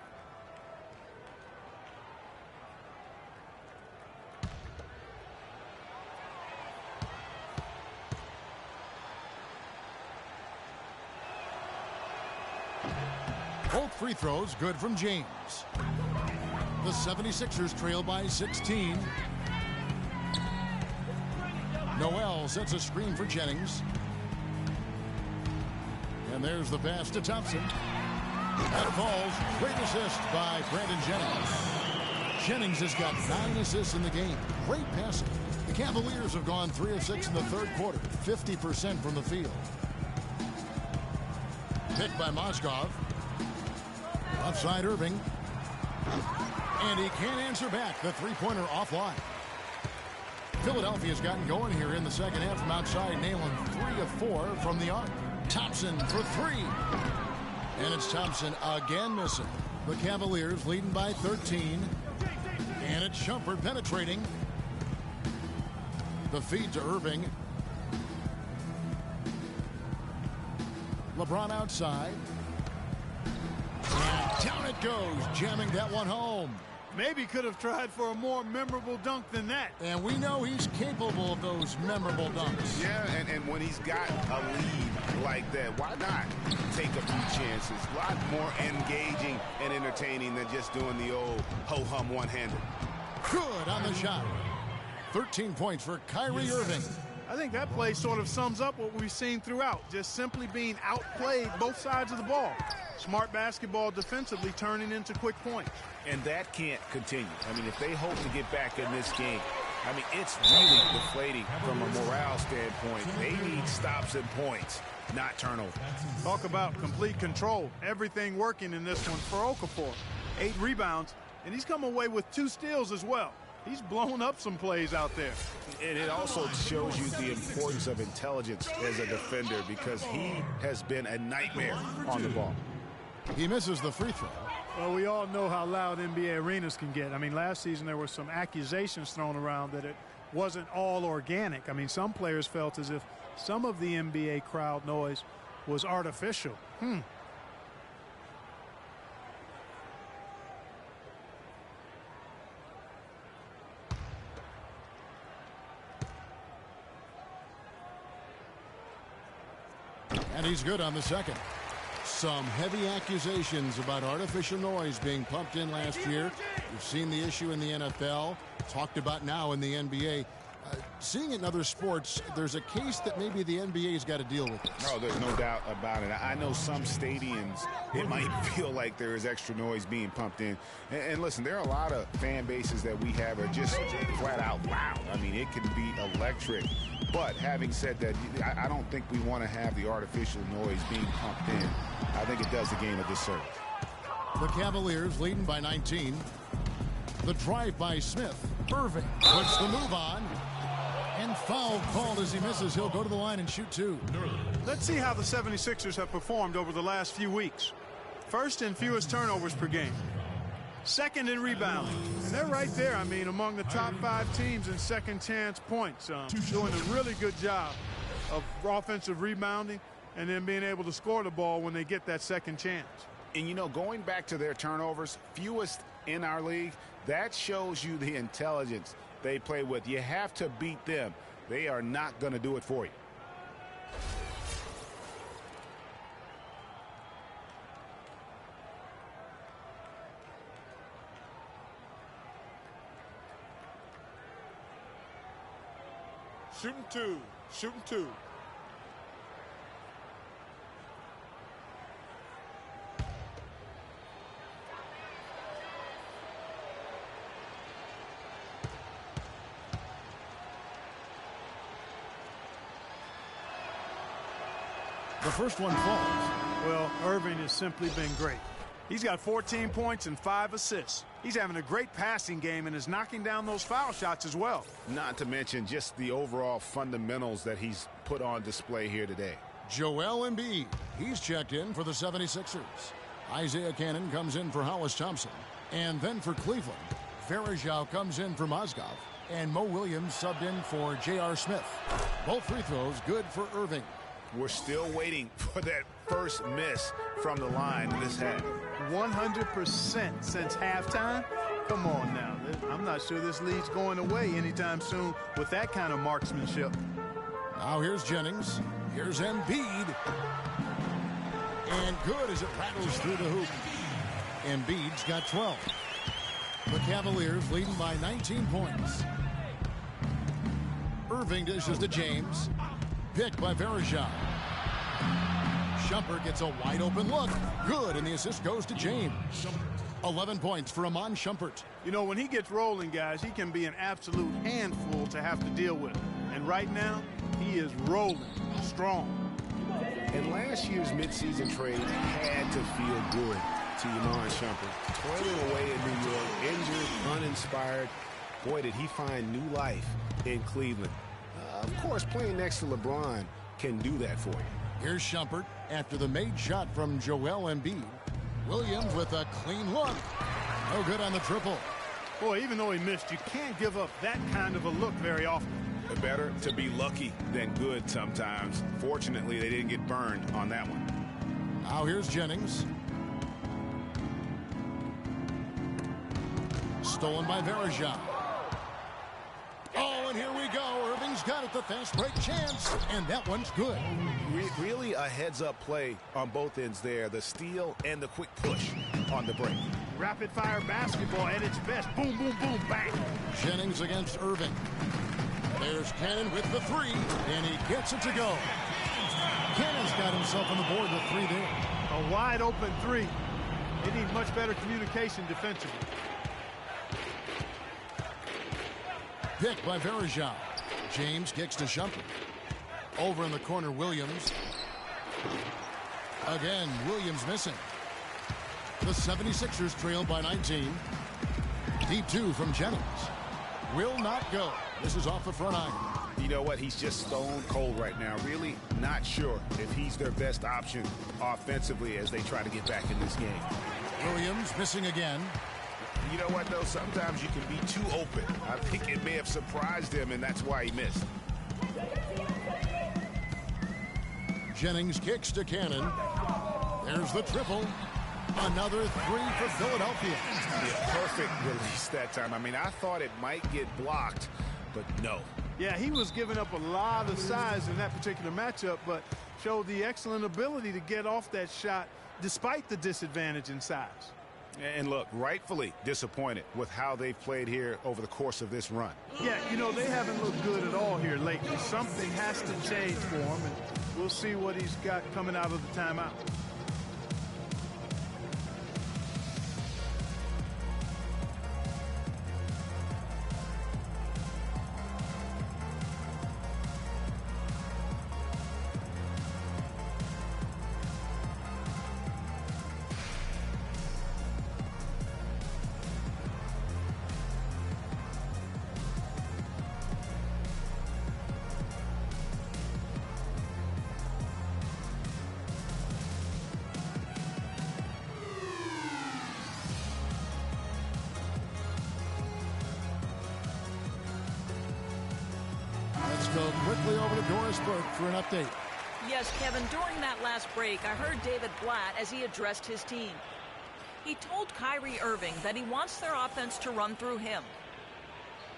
Both free throws good from James. The 76ers trail by 16. Noel sets a screen for Jennings. And there's the pass to Thompson. That falls. Great assist by Brandon Jennings. Jennings has got 9 assists in the game. Great passing. The Cavaliers have gone 3 of 6 in the third quarter. 50% from the field. Picked by Mozgov. Outside Irving. And he can't answer back. The three-pointer offline. Philadelphia's gotten going here in the second half from outside, nailing 3 of 4 from the arc. Thompson for 3. And it's Thompson again missing. The Cavaliers leading by 13. And it's Shumpert penetrating. The feed to Irving. LeBron outside. And down it goes, jamming that one home. Maybe could have tried for a more memorable dunk than that. And we know he's capable of those memorable dunks. Yeah, and when he's got a lead like that, why not take a few chances? A lot more engaging and entertaining than just doing the old ho-hum one-handed. Good on the shot. 13 points for Kyrie Irving. I think that play sort of sums up what we've seen throughout. Just simply being outplayed both sides of the ball. Smart basketball defensively turning into quick points. And that can't continue. I mean, if they hope to get back in this game, I mean, it's really deflating from a morale standpoint. They need stops and points, not turnovers. Talk about complete control. Everything working in this one for Okafor. 8 rebounds, and he's come away with 2 steals as well. He's blown up some plays out there. And it also shows you the importance of intelligence as a defender, because he has been a nightmare on the ball. He misses the free throw. Well, we all know how loud NBA arenas can get. I mean, last season there were some accusations thrown around that it wasn't all organic. I mean, some players felt as if some of the NBA crowd noise was artificial. And he's good on the second. Some heavy accusations about artificial noise being pumped in last year. We've seen the issue in the NFL, talked about now in the NBA. Seeing it in other sports, there's a case that maybe the NBA's got to deal with this. No, there's no doubt about it. I know some stadiums, it might feel like there is extra noise being pumped in. And listen, there are a lot of fan bases that we have are just flat out loud. I mean, it can be electric. But having said that, I don't think we want to have the artificial noise being pumped in. I think it does the game a disservice. The Cavaliers leading by 19. The drive by Smith. Irving puts the move on. And foul called as he misses. He'll go to the line and shoot two. Let's see how the 76ers have performed over the last few weeks. First in fewest turnovers per game. Second in rebounding. And they're right there, I mean, among the top 5 teams in second chance points. Doing a really good job of offensive rebounding and then being able to score the ball when they get that second chance. And, you know, going back to their turnovers, fewest in our league, that shows you the intelligence they play with. You have to beat them. They are not going to do it for you. Shooting two. Shooting two. The first one falls. Well, Irving has simply been great. He's got 14 points and 5 assists. He's having a great passing game and is knocking down those foul shots as well. Not to mention just the overall fundamentals that he's put on display here today. Joel Embiid. He's checked in for the 76ers. Isaiah Cannon comes in for Hollis Thompson. And then for Cleveland, Varejao comes in for Mozgov. And Mo Williams subbed in for J.R. Smith. Both free throws good for Irving. We're still waiting for that first miss from the line this half. 100% since halftime? Come on now. I'm not sure this lead's going away anytime soon with that kind of marksmanship. Now here's Jennings. Here's Embiid. And good as it rattles through the hoop. Embiid's got 12. The Cavaliers leading by 19 points. Irving dishes to James. Picked by Varejao. Shumpert gets a wide open look. Good, and the assist goes to James. 11 points for Amon Shumpert. You know, when he gets rolling, guys, he can be an absolute handful to have to deal with. And right now, he is rolling strong. And last year's midseason trade had to feel good to Amon Shumpert. Toiling away in New York, injured, uninspired. Boy, did he find new life in Cleveland. Of course, playing next to LeBron can do that for you. Here's Shumpert after the made shot from Joel Embiid. Williams with a clean look. No good on the triple. Boy, even though he missed, you can't give up that kind of a look very often. Better to be lucky than good sometimes. Fortunately, they didn't get burned on that one. Now here's Jennings. Stolen by Varejao. Oh, and here we go. Irving's got it, the fast break chance, and that one's good. Really a heads-up play on both ends there. The steal and the quick push on the break. Rapid-fire basketball at its best. Boom, boom, boom, bang. Jennings against Irving. There's Cannon with the three, and he gets it to go. Cannon's got himself on the board with 3 there. A wide-open 3. They need much better communication defensively. Picked by Varejao. James kicks to Shumpert. Over in the corner, Williams. Again, Williams missing. The 76ers trail by 19. Deep 2 from Jennings. Will not go. This is off the front iron. You know what? He's just stone cold right now. Really not sure if he's their best option offensively as they try to get back in this game. Williams missing again. You know what, though? Sometimes you can be too open. I think it may have surprised him, and that's why he missed. Jennings kicks to Cannon. There's the triple. Another three for Philadelphia. Yeah, perfect release that time. I mean, I thought it might get blocked, but no. Yeah, he was giving up a lot of size in that particular matchup, but showed the excellent ability to get off that shot despite the disadvantage in size. And look, rightfully disappointed with how they've played here over the course of this run. Yeah, you know, they haven't looked good at all here lately. Something has to change for him, and we'll see what he's got coming out of the timeout. Go quickly over to Doris Burke for an update. Yes, Kevin, during that last break, I heard David Blatt as he addressed his team. He told Kyrie Irving that he wants their offense to run through him.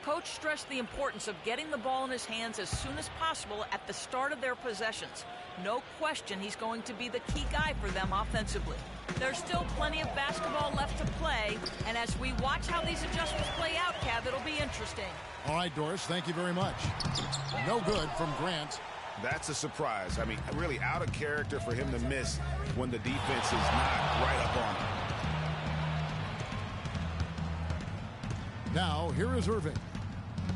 Coach stressed the importance of getting the ball in his hands as soon as possible at the start of their possessions. No question he's going to be the key guy for them offensively. There's still plenty of basketball left to play, and as we watch how these adjustments play out, Kev, it'll be interesting. All right, Doris, thank you very much. No good from Grant. That's a surprise. I mean, really out of character for him to miss when the defense is not right up on him. Now, here is Irving.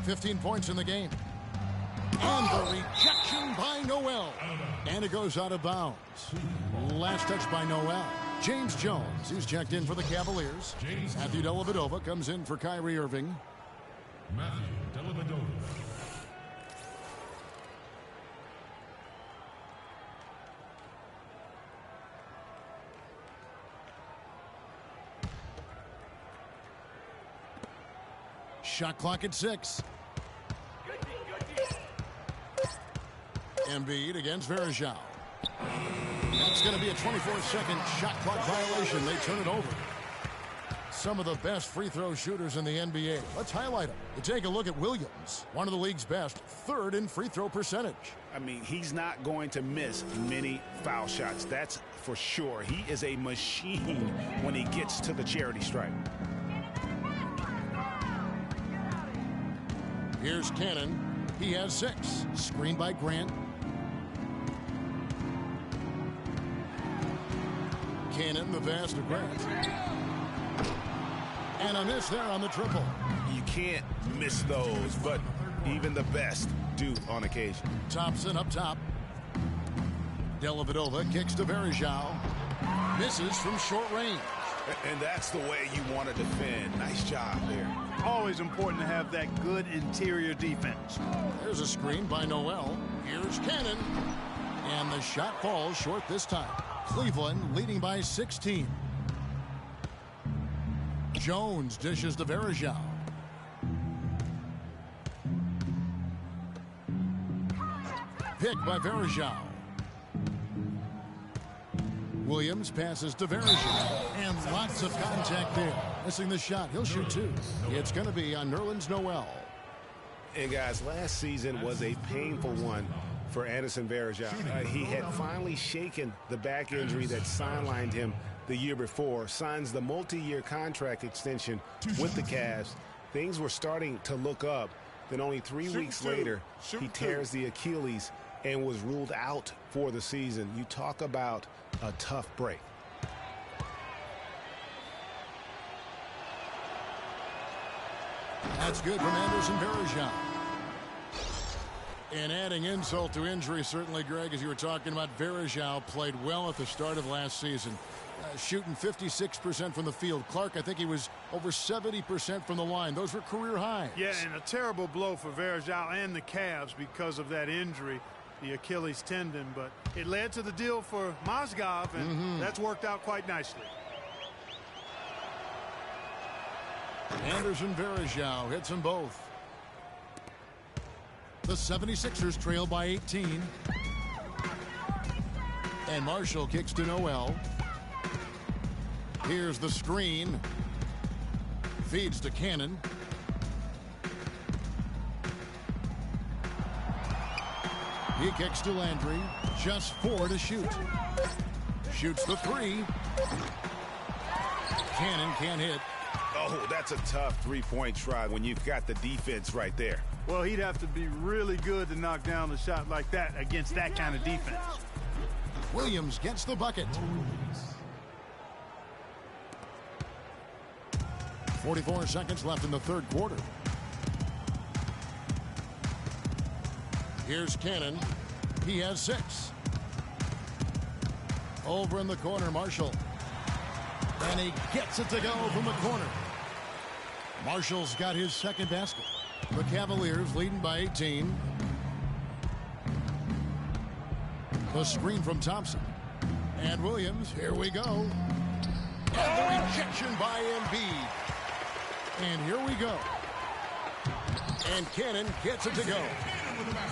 15 points in the game. And the rejection by Noel. And it goes out of bounds. Last touch by Noel. James Jones, he's checked in for the Cavaliers. Matthew Dellavedova comes in for Kyrie Irving. Matthew Dellavedova. Shot clock at 6. Embiid against Verjao. That's going to be a 24-second shot clock violation. They turn it over. Some of the best free throw shooters in the NBA. Let's highlight them. You take a look at Williams, one of the league's best, third in free throw percentage. I mean, he's not going to miss many foul shots. That's for sure. He is a machine when he gets to the charity stripe. Here's Cannon. He has 6. Screened by Grant. Cannon, the pass to Grant. And a miss there on the triple. You can't miss those, but even the best do on occasion. Thompson up top. Dellavedova kicks to Verjao. Misses from short range. And that's the way you want to defend. Nice job there. Always important to have that good interior defense. There's a screen by Noel. Here's Cannon. And the shot falls short this time. Cleveland leading by 16. Jones dishes to Verjao. Pick by Verjao. Williams passes to Verjao. And lots of contact there. Missing the shot. He'll shoot 2. It's going to be on Nerlens Noel. And guys, last season was a painful one for Anderson Verjao. He had finally shaken the back injury that sidelined him the year before, signs the multi-year contract extension with the Cavs. Things were starting to look up. Then only 3 weeks later, he tears the Achilles and was ruled out for the season. You talk about a tough break. That's good from Anderson Verjao. And adding insult to injury, certainly, Greg, as you were talking about, Verjao played well at the start of last season. Shooting 56% from the field. Clark, I think he was over 70% from the line. Those were career highs. Yeah, and a terrible blow for Verjao and the Cavs because of that injury, the Achilles tendon. But it led to the deal for Mozgov, and that's worked out quite nicely. Anderson Verjao hits them both. The 76ers trail by 18. And Marshall kicks to Noel. Here's the screen. Feeds to Cannon. He kicks to Landry. Just 4 to shoot. Shoots the 3. Cannon can't hit. Oh, that's a tough three-point try when you've got the defense right there. Well, he'd have to be really good to knock down a shot like that against that kind of defense. Williams gets the bucket. 44 seconds left in the third quarter. Here's Cannon. He has 6. Over in the corner, Marshall. And he gets it to go from the corner. Marshall's got his second basket. The Cavaliers leading by 18. The screen from Thompson. And Williams, here we go. And the rejection by Embiid. And here we go. And Cannon gets it to go.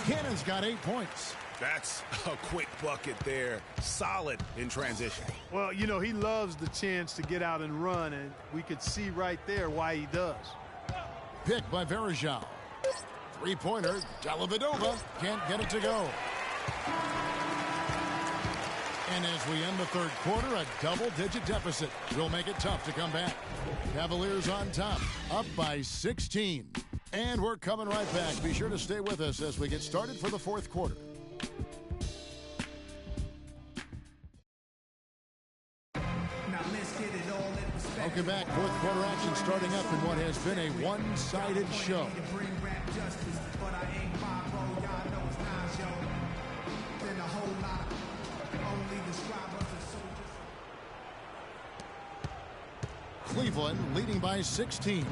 Cannon's got 8 points. That's a quick bucket there. Solid in transition. Well, you know, he loves the chance to get out and run, and we could see right there why he does. Picked by Varejao. Three-pointer, Dellavedova can't get it to go. And as we end the third quarter, a double-digit deficit will make it tough to come back. Cavaliers on top, up by 16. And we're coming right back. Be sure to stay with us as we get started for the fourth quarter. Welcome back. Fourth quarter action starting up in what has been a one-sided show. Cleveland leading by 16.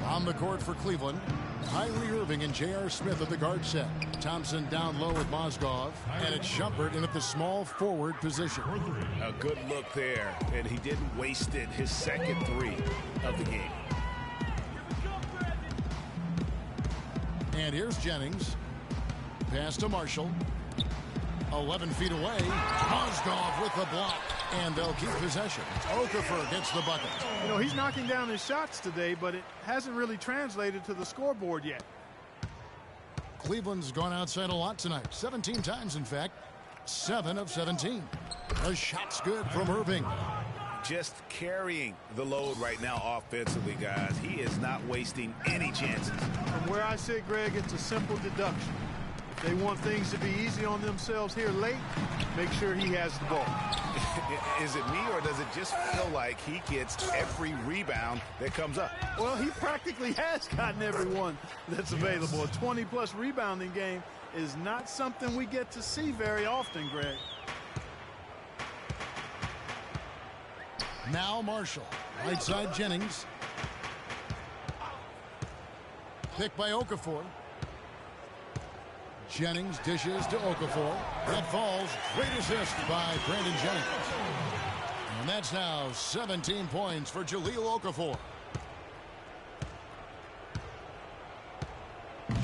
On the court for Cleveland, Kyrie Irving and J.R. Smith at the guard set. Thompson down low with Mozgov, and it's Shumpert in at the small forward position. A good look there, and he didn't waste it. His second 3 of the game. And here's Jennings. Pass to Marshall. 11 feet away. Mozgov with the block. And they'll keep possession. Okafor gets the bucket. You know, he's knocking down his shots today, but it hasn't really translated to the scoreboard yet. Cleveland's gone outside a lot tonight. 17 times, in fact. 7 of 17. The shot's good from Irving. Just carrying the load right now offensively, guys. He is not wasting any chances. From where I sit, Greg, it's a simple deduction. If they want things to be easy on themselves here late, make sure he has the ball. Is it me, or does it just feel like he gets every rebound that comes up? Well, he practically has gotten every one that's available. A 20-plus rebounding game is not something we get to see very often, Greg. Now Marshall. Right side Jennings. Picked by Okafor. Jennings dishes to Okafor. That falls. Great assist by Brandon Jennings. And that's now 17 points for Jahlil Okafor.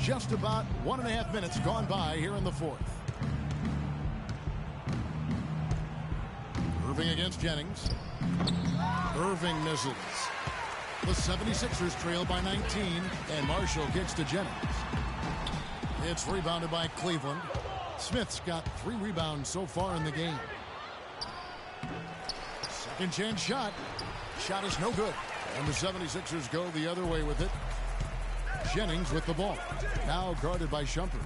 Just about 1.5 minutes gone by here in the fourth. Irving against Jennings. Irving misses. The 76ers trail by 19, and Marshall gets to Jennings. It's rebounded by Cleveland. Smith's got 3 rebounds so far in the game. Second chance shot. Shot is no good. And the 76ers go the other way with it. Jennings with the ball. Now guarded by Shumpert.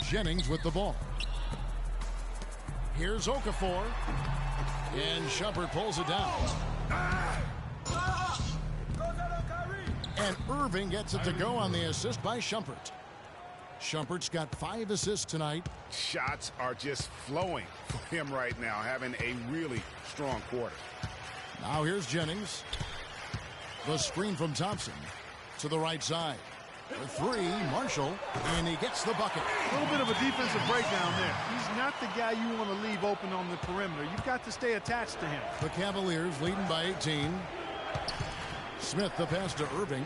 Jennings with the ball. Here's Okafor. And Shumpert pulls it down. And Irving gets it to go on the assist by Shumpert. Shumpert's got 5 assists tonight. Shots are just flowing for him right now, having a really strong quarter. Now here's Jennings. The screen from Thompson to the right side. The 3, Marshall, and he gets the bucket. A little bit of a defensive breakdown there. He's not the guy you want to leave open on the perimeter. You've got to stay attached to him. The Cavaliers leading by 18. Smith the pass to Irving.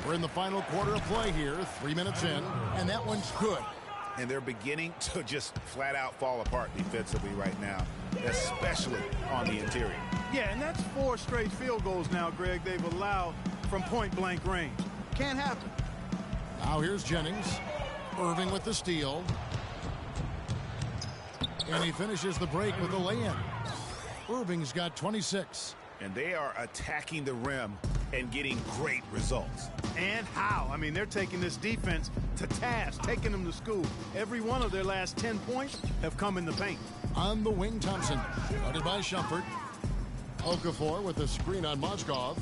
We're in the final quarter of play here, 3 minutes in, and that one's good. And they're beginning to just flat out fall apart defensively right now, especially on the interior. Yeah, and that's 4 straight field goals now, Greg, they've allowed from point-blank range. Can't happen. Now here's Jennings. Irving with the steal. And he finishes the break with a lay-in. Irving's got 26. And they are attacking the rim and getting great results. And how? I mean, they're taking this defense to task, taking them to school. Every one of their last 10 points have come in the paint. On the wing, Thompson. Guarded by Shumpert. Okafor with a screen on Mozgov.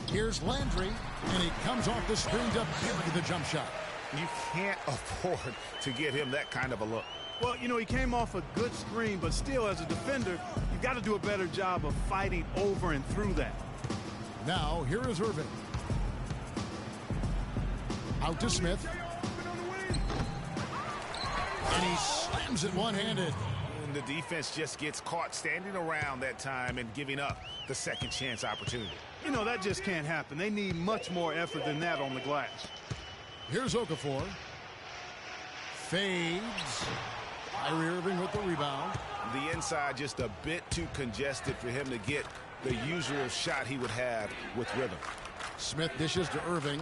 Here's Landry, and he comes off the screen to bury the jump shot. You can't afford to get him that kind of a look. Well, you know, he came off a good screen, but still, as a defender, you've got to do a better job of fighting over and through that. Now, here is Irving. Out to Smith. And he slams it one-handed. And the defense just gets caught standing around that time and giving up the second chance opportunity. You know, that just can't happen. They need much more effort than that on the glass. Here's Okafor. Fades. Kyrie Irving with the rebound. The inside just a bit too congested for him to get the usual shot he would have with rhythm. Smith dishes to Irving.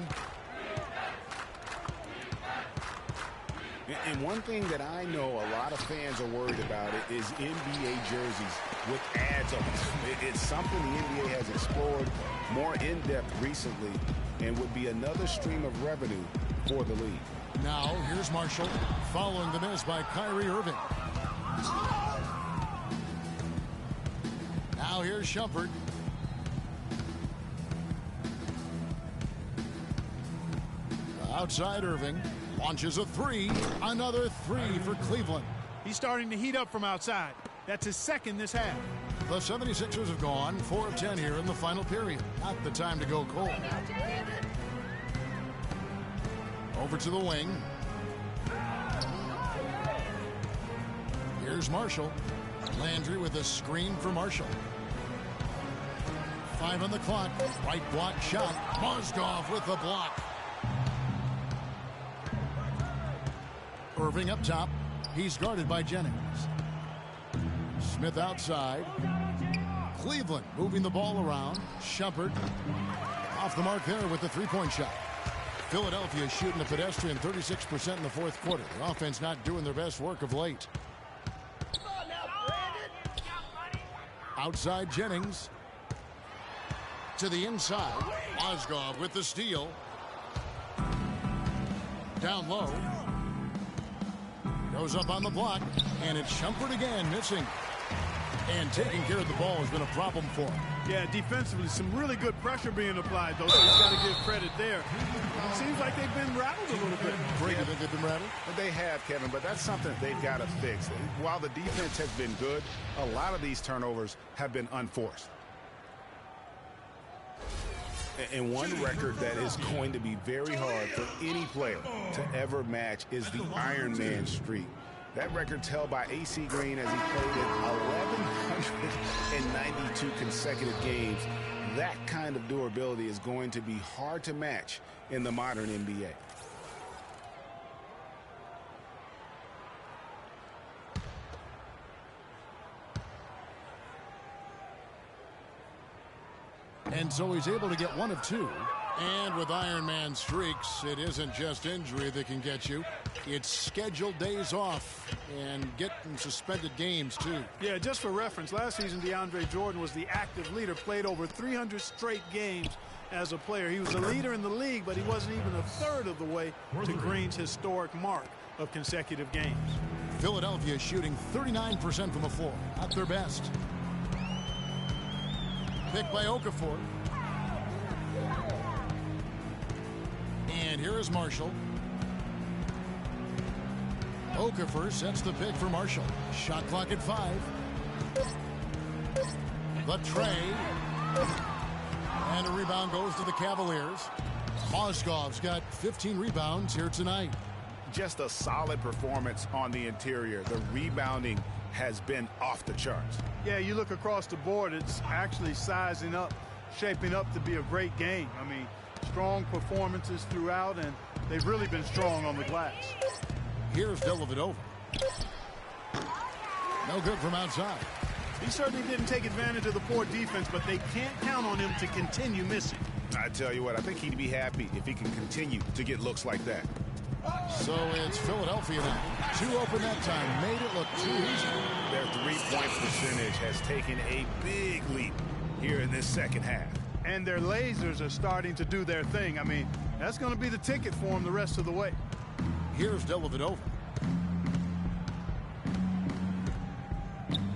And one thing that I know a lot of fans are worried about it is NBA jerseys with ads on them. It's something the NBA has explored more in-depth recently and would be another stream of revenue for the league. Now, here's Marshall following the miss by Kyrie Irving. Now, here's Shumpert. Outside Irving. Launches a three. Another three for Cleveland. He's starting to heat up from outside. That's his second this half. The 76ers have gone 4 of 10 here in the final period. Not the time to go cold. Over to the wing. Here's Marshall. Landry with a screen for Marshall. 5 on the clock. Right block shot. Mozgov with the block. Irving up top. He's guarded by Jennings. Smith outside. Cleveland moving the ball around. Shumpert off the mark there with the three-point shot. Philadelphia shooting a pedestrian 36% in the fourth quarter. The offense not doing their best work of late. Outside Jennings. To the inside. Mozgov with the steal. Down low. Goes up on the block. And it's Shumpert again missing. And taking care of the ball has been a problem for him. Yeah, defensively, some really good pressure being applied, though, so he's got to give credit there. It seems like they've been rattled a little bit. Greg, you think they've been rattled? They have, Kevin, but that's something they've got to fix. While the defense has been good, a lot of these turnovers have been unforced. And one record that is going to be very hard for any player to ever match is the Iron Man streak. That record's held by AC Green as he played in 1,192 consecutive games. That kind of durability is going to be hard to match in the modern NBA. And so he's able to get 1 of 2. And with Iron Man streaks, it isn't just injury that can get you. It's scheduled days off and getting suspended games, too. Yeah, just for reference, last season DeAndre Jordan was the active leader, played over 300 straight games as a player. He was a leader in the league, but he wasn't even a third of the way to Green's historic mark of consecutive games. Philadelphia shooting 39% from the floor. Not their best. Picked by Okafor. And here is Marshall. Okafor sets the pick for Marshall. Shot clock at 5. The tray. And a rebound goes to the Cavaliers. Mozgov's got 15 rebounds here tonight. Just a solid performance on the interior. The rebounding has been off the charts. Yeah, you look across the board, it's actually sizing up, shaping up to be a great game. I mean, Strong performances throughout, and they've really been strong on the glass. Here's Dellavedova. No good from outside. He certainly didn't take advantage of the poor defense, but they can't count on him to continue missing. I tell you what, I think he'd be happy if he can continue to get looks like that. So it's Philadelphia now. 2 open that time. Made it look too easy. Their three-point percentage has taken a big leap here in this second half. And their lasers are starting to do their thing. I mean, that's going to be the ticket for them the rest of the way. Here's Dellavedova.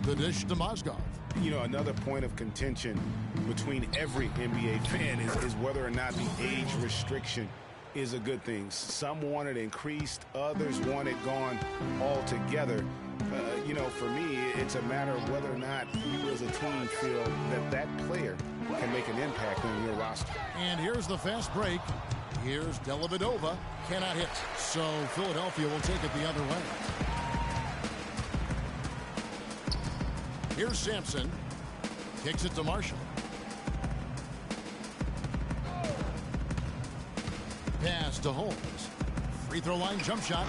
The dish to Mozgov. You know, another point of contention between every NBA fan is whether or not the age restriction is a good thing. Some want it increased, others want it gone altogether. You know, for me, it's a matter of whether or not you as a team feel that that player can make an impact on your roster. And here's the fast break. Here's Dellavedova. Cannot hit. So Philadelphia will take it the other way. Here's Sampson. Kicks it to Marshall. Pass to Holmes. Free throw line jump shot.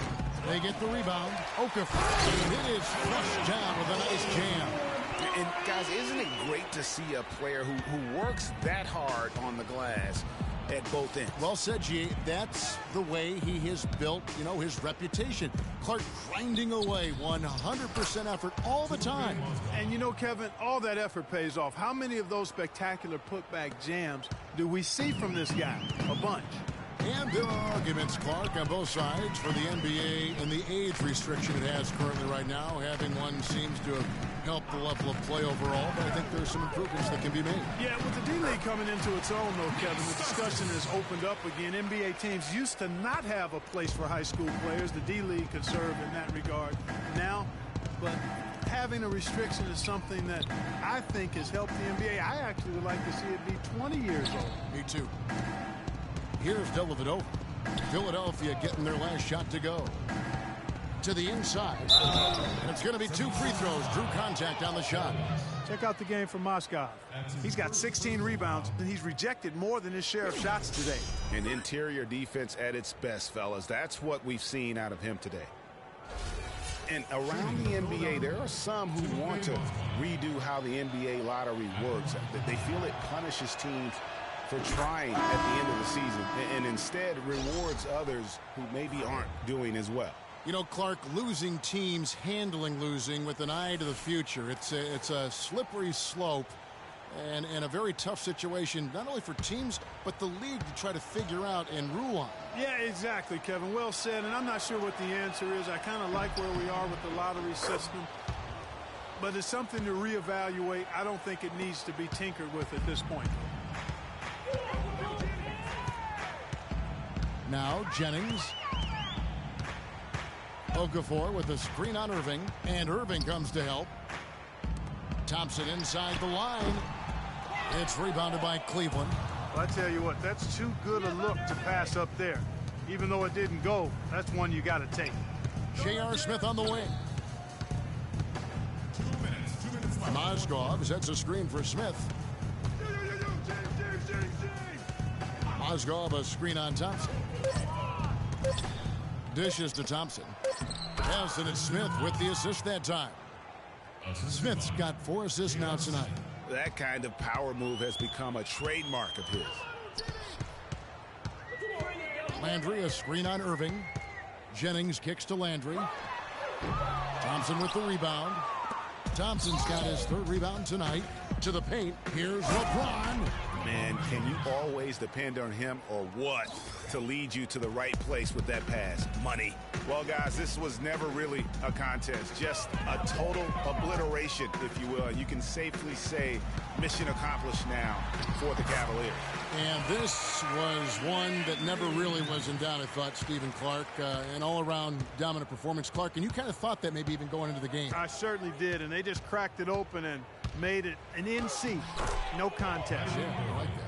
They get the rebound. Okafor. And it is flushed down with a nice jam. And guys, isn't it great to see a player who works that hard on the glass at both ends? Well said, G. That's the way he has built, you know, his reputation. Clark grinding away, 100% effort all the time. And you know, Kevin, all that effort pays off. How many of those spectacular putback jams do we see from this guy? A bunch. And there are arguments, Clark, on both sides for the NBA and the age restriction it has currently right now. Having one seems to have helped the level of play overall, but I think there's some improvements that can be made. Yeah, with the D-League coming into its own, though, Kevin, the discussion has opened up again. NBA teams used to not have a place for high school players. The D-League could serve in that regard now, but having a restriction is something that I think has helped the NBA. I actually would like to see it be 20 years old. Me too. Here's Dellavedova. Philadelphia getting their last shot to go. To the inside. And it's going to be 2 free throws. Drew contact on the shot. Check out the game for Mozgov. He's got 16 rebounds, and he's rejected more than his share of shots today. An interior defense at its best, fellas. That's what we've seen out of him today. And around the NBA, there are some who want to redo how the NBA lottery works. They feel it punishes teams for trying at the end of the season and instead rewards others who maybe aren't doing as well. You know, Clark, losing teams handling losing with an eye to the future. It's a slippery slope and a very tough situation, not only for teams, but the league to try to figure out and rule on. Yeah, exactly, Kevin. Well said, and I'm not sure what the answer is. I kind of like where we are with the lottery system, but it's something to reevaluate. I don't think it needs to be tinkered with at this point. Now Jennings. Okafor with a screen on Irving, and Irving comes to help. Thompson inside the line. It's rebounded by Cleveland. Well, I tell you what, that's too good a look to pass up there. Even though it didn't go, that's one you got to take. J.R. Smith on the wing. Mozgov sets a screen for Smith. Mozgov a screen on Thompson. Dishes to Thompson. Yes, and it's Smith with the assist that time. Smith's got 4 assists now tonight. That kind of power move has become a trademark of his. Landry a screen on Irving. Jennings kicks to Landry. Thompson with the rebound. Thompson's got his 3rd rebound tonight. To the paint. Here's LeBron. Man, can you always depend on him or what to lead you to the right place with that pass? Money. Well, guys, this was never really a contest. Just a total obliteration, if you will. You can safely say mission accomplished now for the Cavaliers. And this was one that never really was in doubt, I thought, Stephen Clark. An all-around dominant performance, Clark. And you kind of thought that maybe even going into the game. I certainly did, and they just cracked it open and made it an NC. No contest. Yeah, I like that.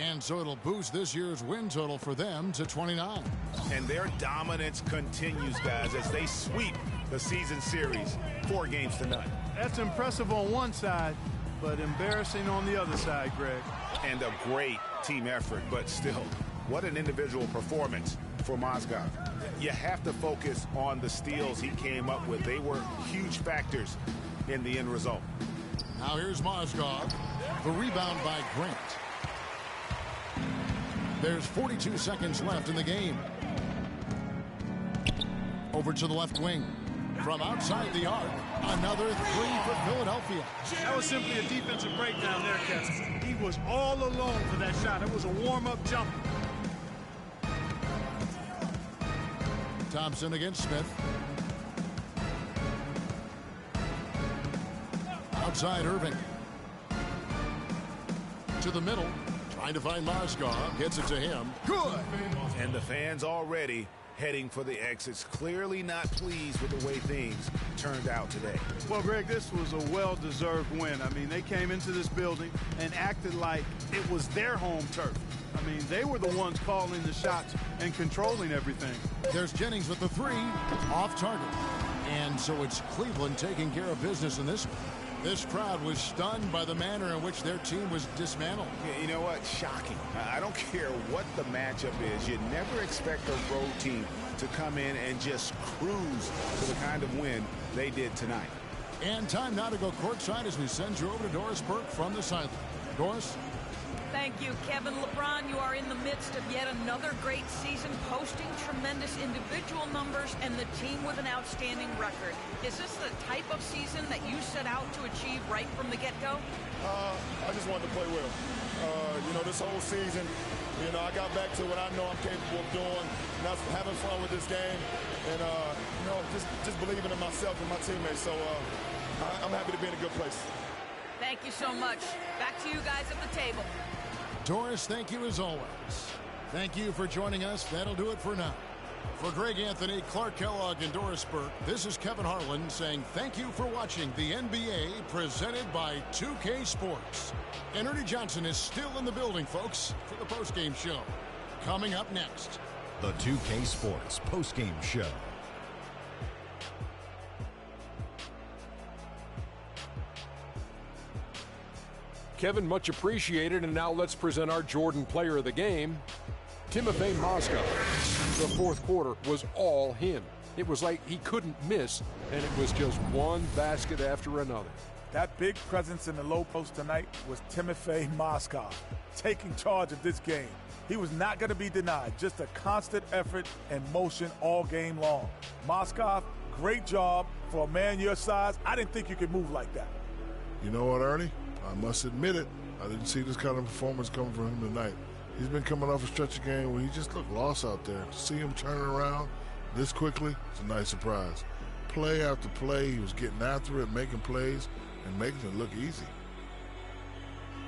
And so it'll boost this year's win total for them to 29. And their dominance continues, guys, as they sweep the season series 4 games to none. That's impressive on one side, but embarrassing on the other side, Greg. And a great team effort, but still what an individual performance for Mozgov. You have to focus on the steals he came up with. They were huge factors in the end result. Now here's Mozgov. The rebound by Grant. There's 42 seconds left in the game. Over to the left wing. From outside the arc, another three for Philadelphia. That was simply a defensive breakdown there, Kevin. He was all alone for that shot. It was a warm-up jumper. Thompson against Smith. Outside Irving. To the middle. Trying to find Mozgov. Gets it to him. Good. And the fans already heading for the exits, clearly not pleased with the way things turned out today. Well, Greg, this was a well-deserved win. I mean, they came into this building and acted like it was their home turf. I mean, they were the ones calling the shots and controlling everything. There's Jennings with the three, off target. And so it's Cleveland taking care of business in this one. This crowd was stunned by the manner in which their team was dismantled. You know what? Shocking. I don't care what the matchup is. You never expect a road team to come in and just cruise to the kind of win they did tonight. And time now to go courtside as we send you over to Doris Burke from the sideline. Doris? Thank you, Kevin. LeBron, you are in the midst of yet another great season, posting tremendous individual numbers and the team with an outstanding record. Is this the type of season that you set out to achieve right from the get-go? I just wanted to play well. This whole season, I got back to what I know I'm capable of doing, and that's having fun with this game, and, just believing in myself and my teammates. So I'm happy to be in a good place. Thank you so much. Back to you guys at the table. Doris, thank you as always. Thank you for joining us. That'll do it for now. For Greg Anthony, Clark Kellogg, and Doris Burke, this is Kevin Harlan saying thank you for watching the NBA presented by 2K Sports. And Ernie Johnson is still in the building, folks, for the postgame show. Coming up next, the 2K Sports postgame show. Kevin, much appreciated. And now let's present our Jordan player of the game, Timofey Mozgov. The fourth quarter was all him. It was like he couldn't miss, and it was just one basket after another. That big presence in the low post tonight was Timofey Mozgov, taking charge of this game. He was not going to be denied, just a constant effort and motion all game long. Mozgov, great job for a man your size. I didn't think you could move like that. You know what, Ernie? I must admit it. I didn't see this kind of performance coming from him tonight. He's been coming off a stretch of game where he just looked lost out there. To see him turning around this quickly, it's a nice surprise. Play after play, he was getting after it, making plays, and making it look easy.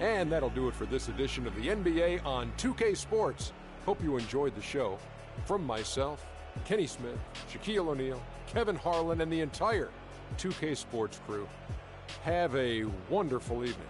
And that'll do it for this edition of the NBA on 2K Sports. Hope you enjoyed the show. From myself, Kenny Smith, Shaquille O'Neal, Kevin Harlan, and the entire 2K Sports crew, have a wonderful evening.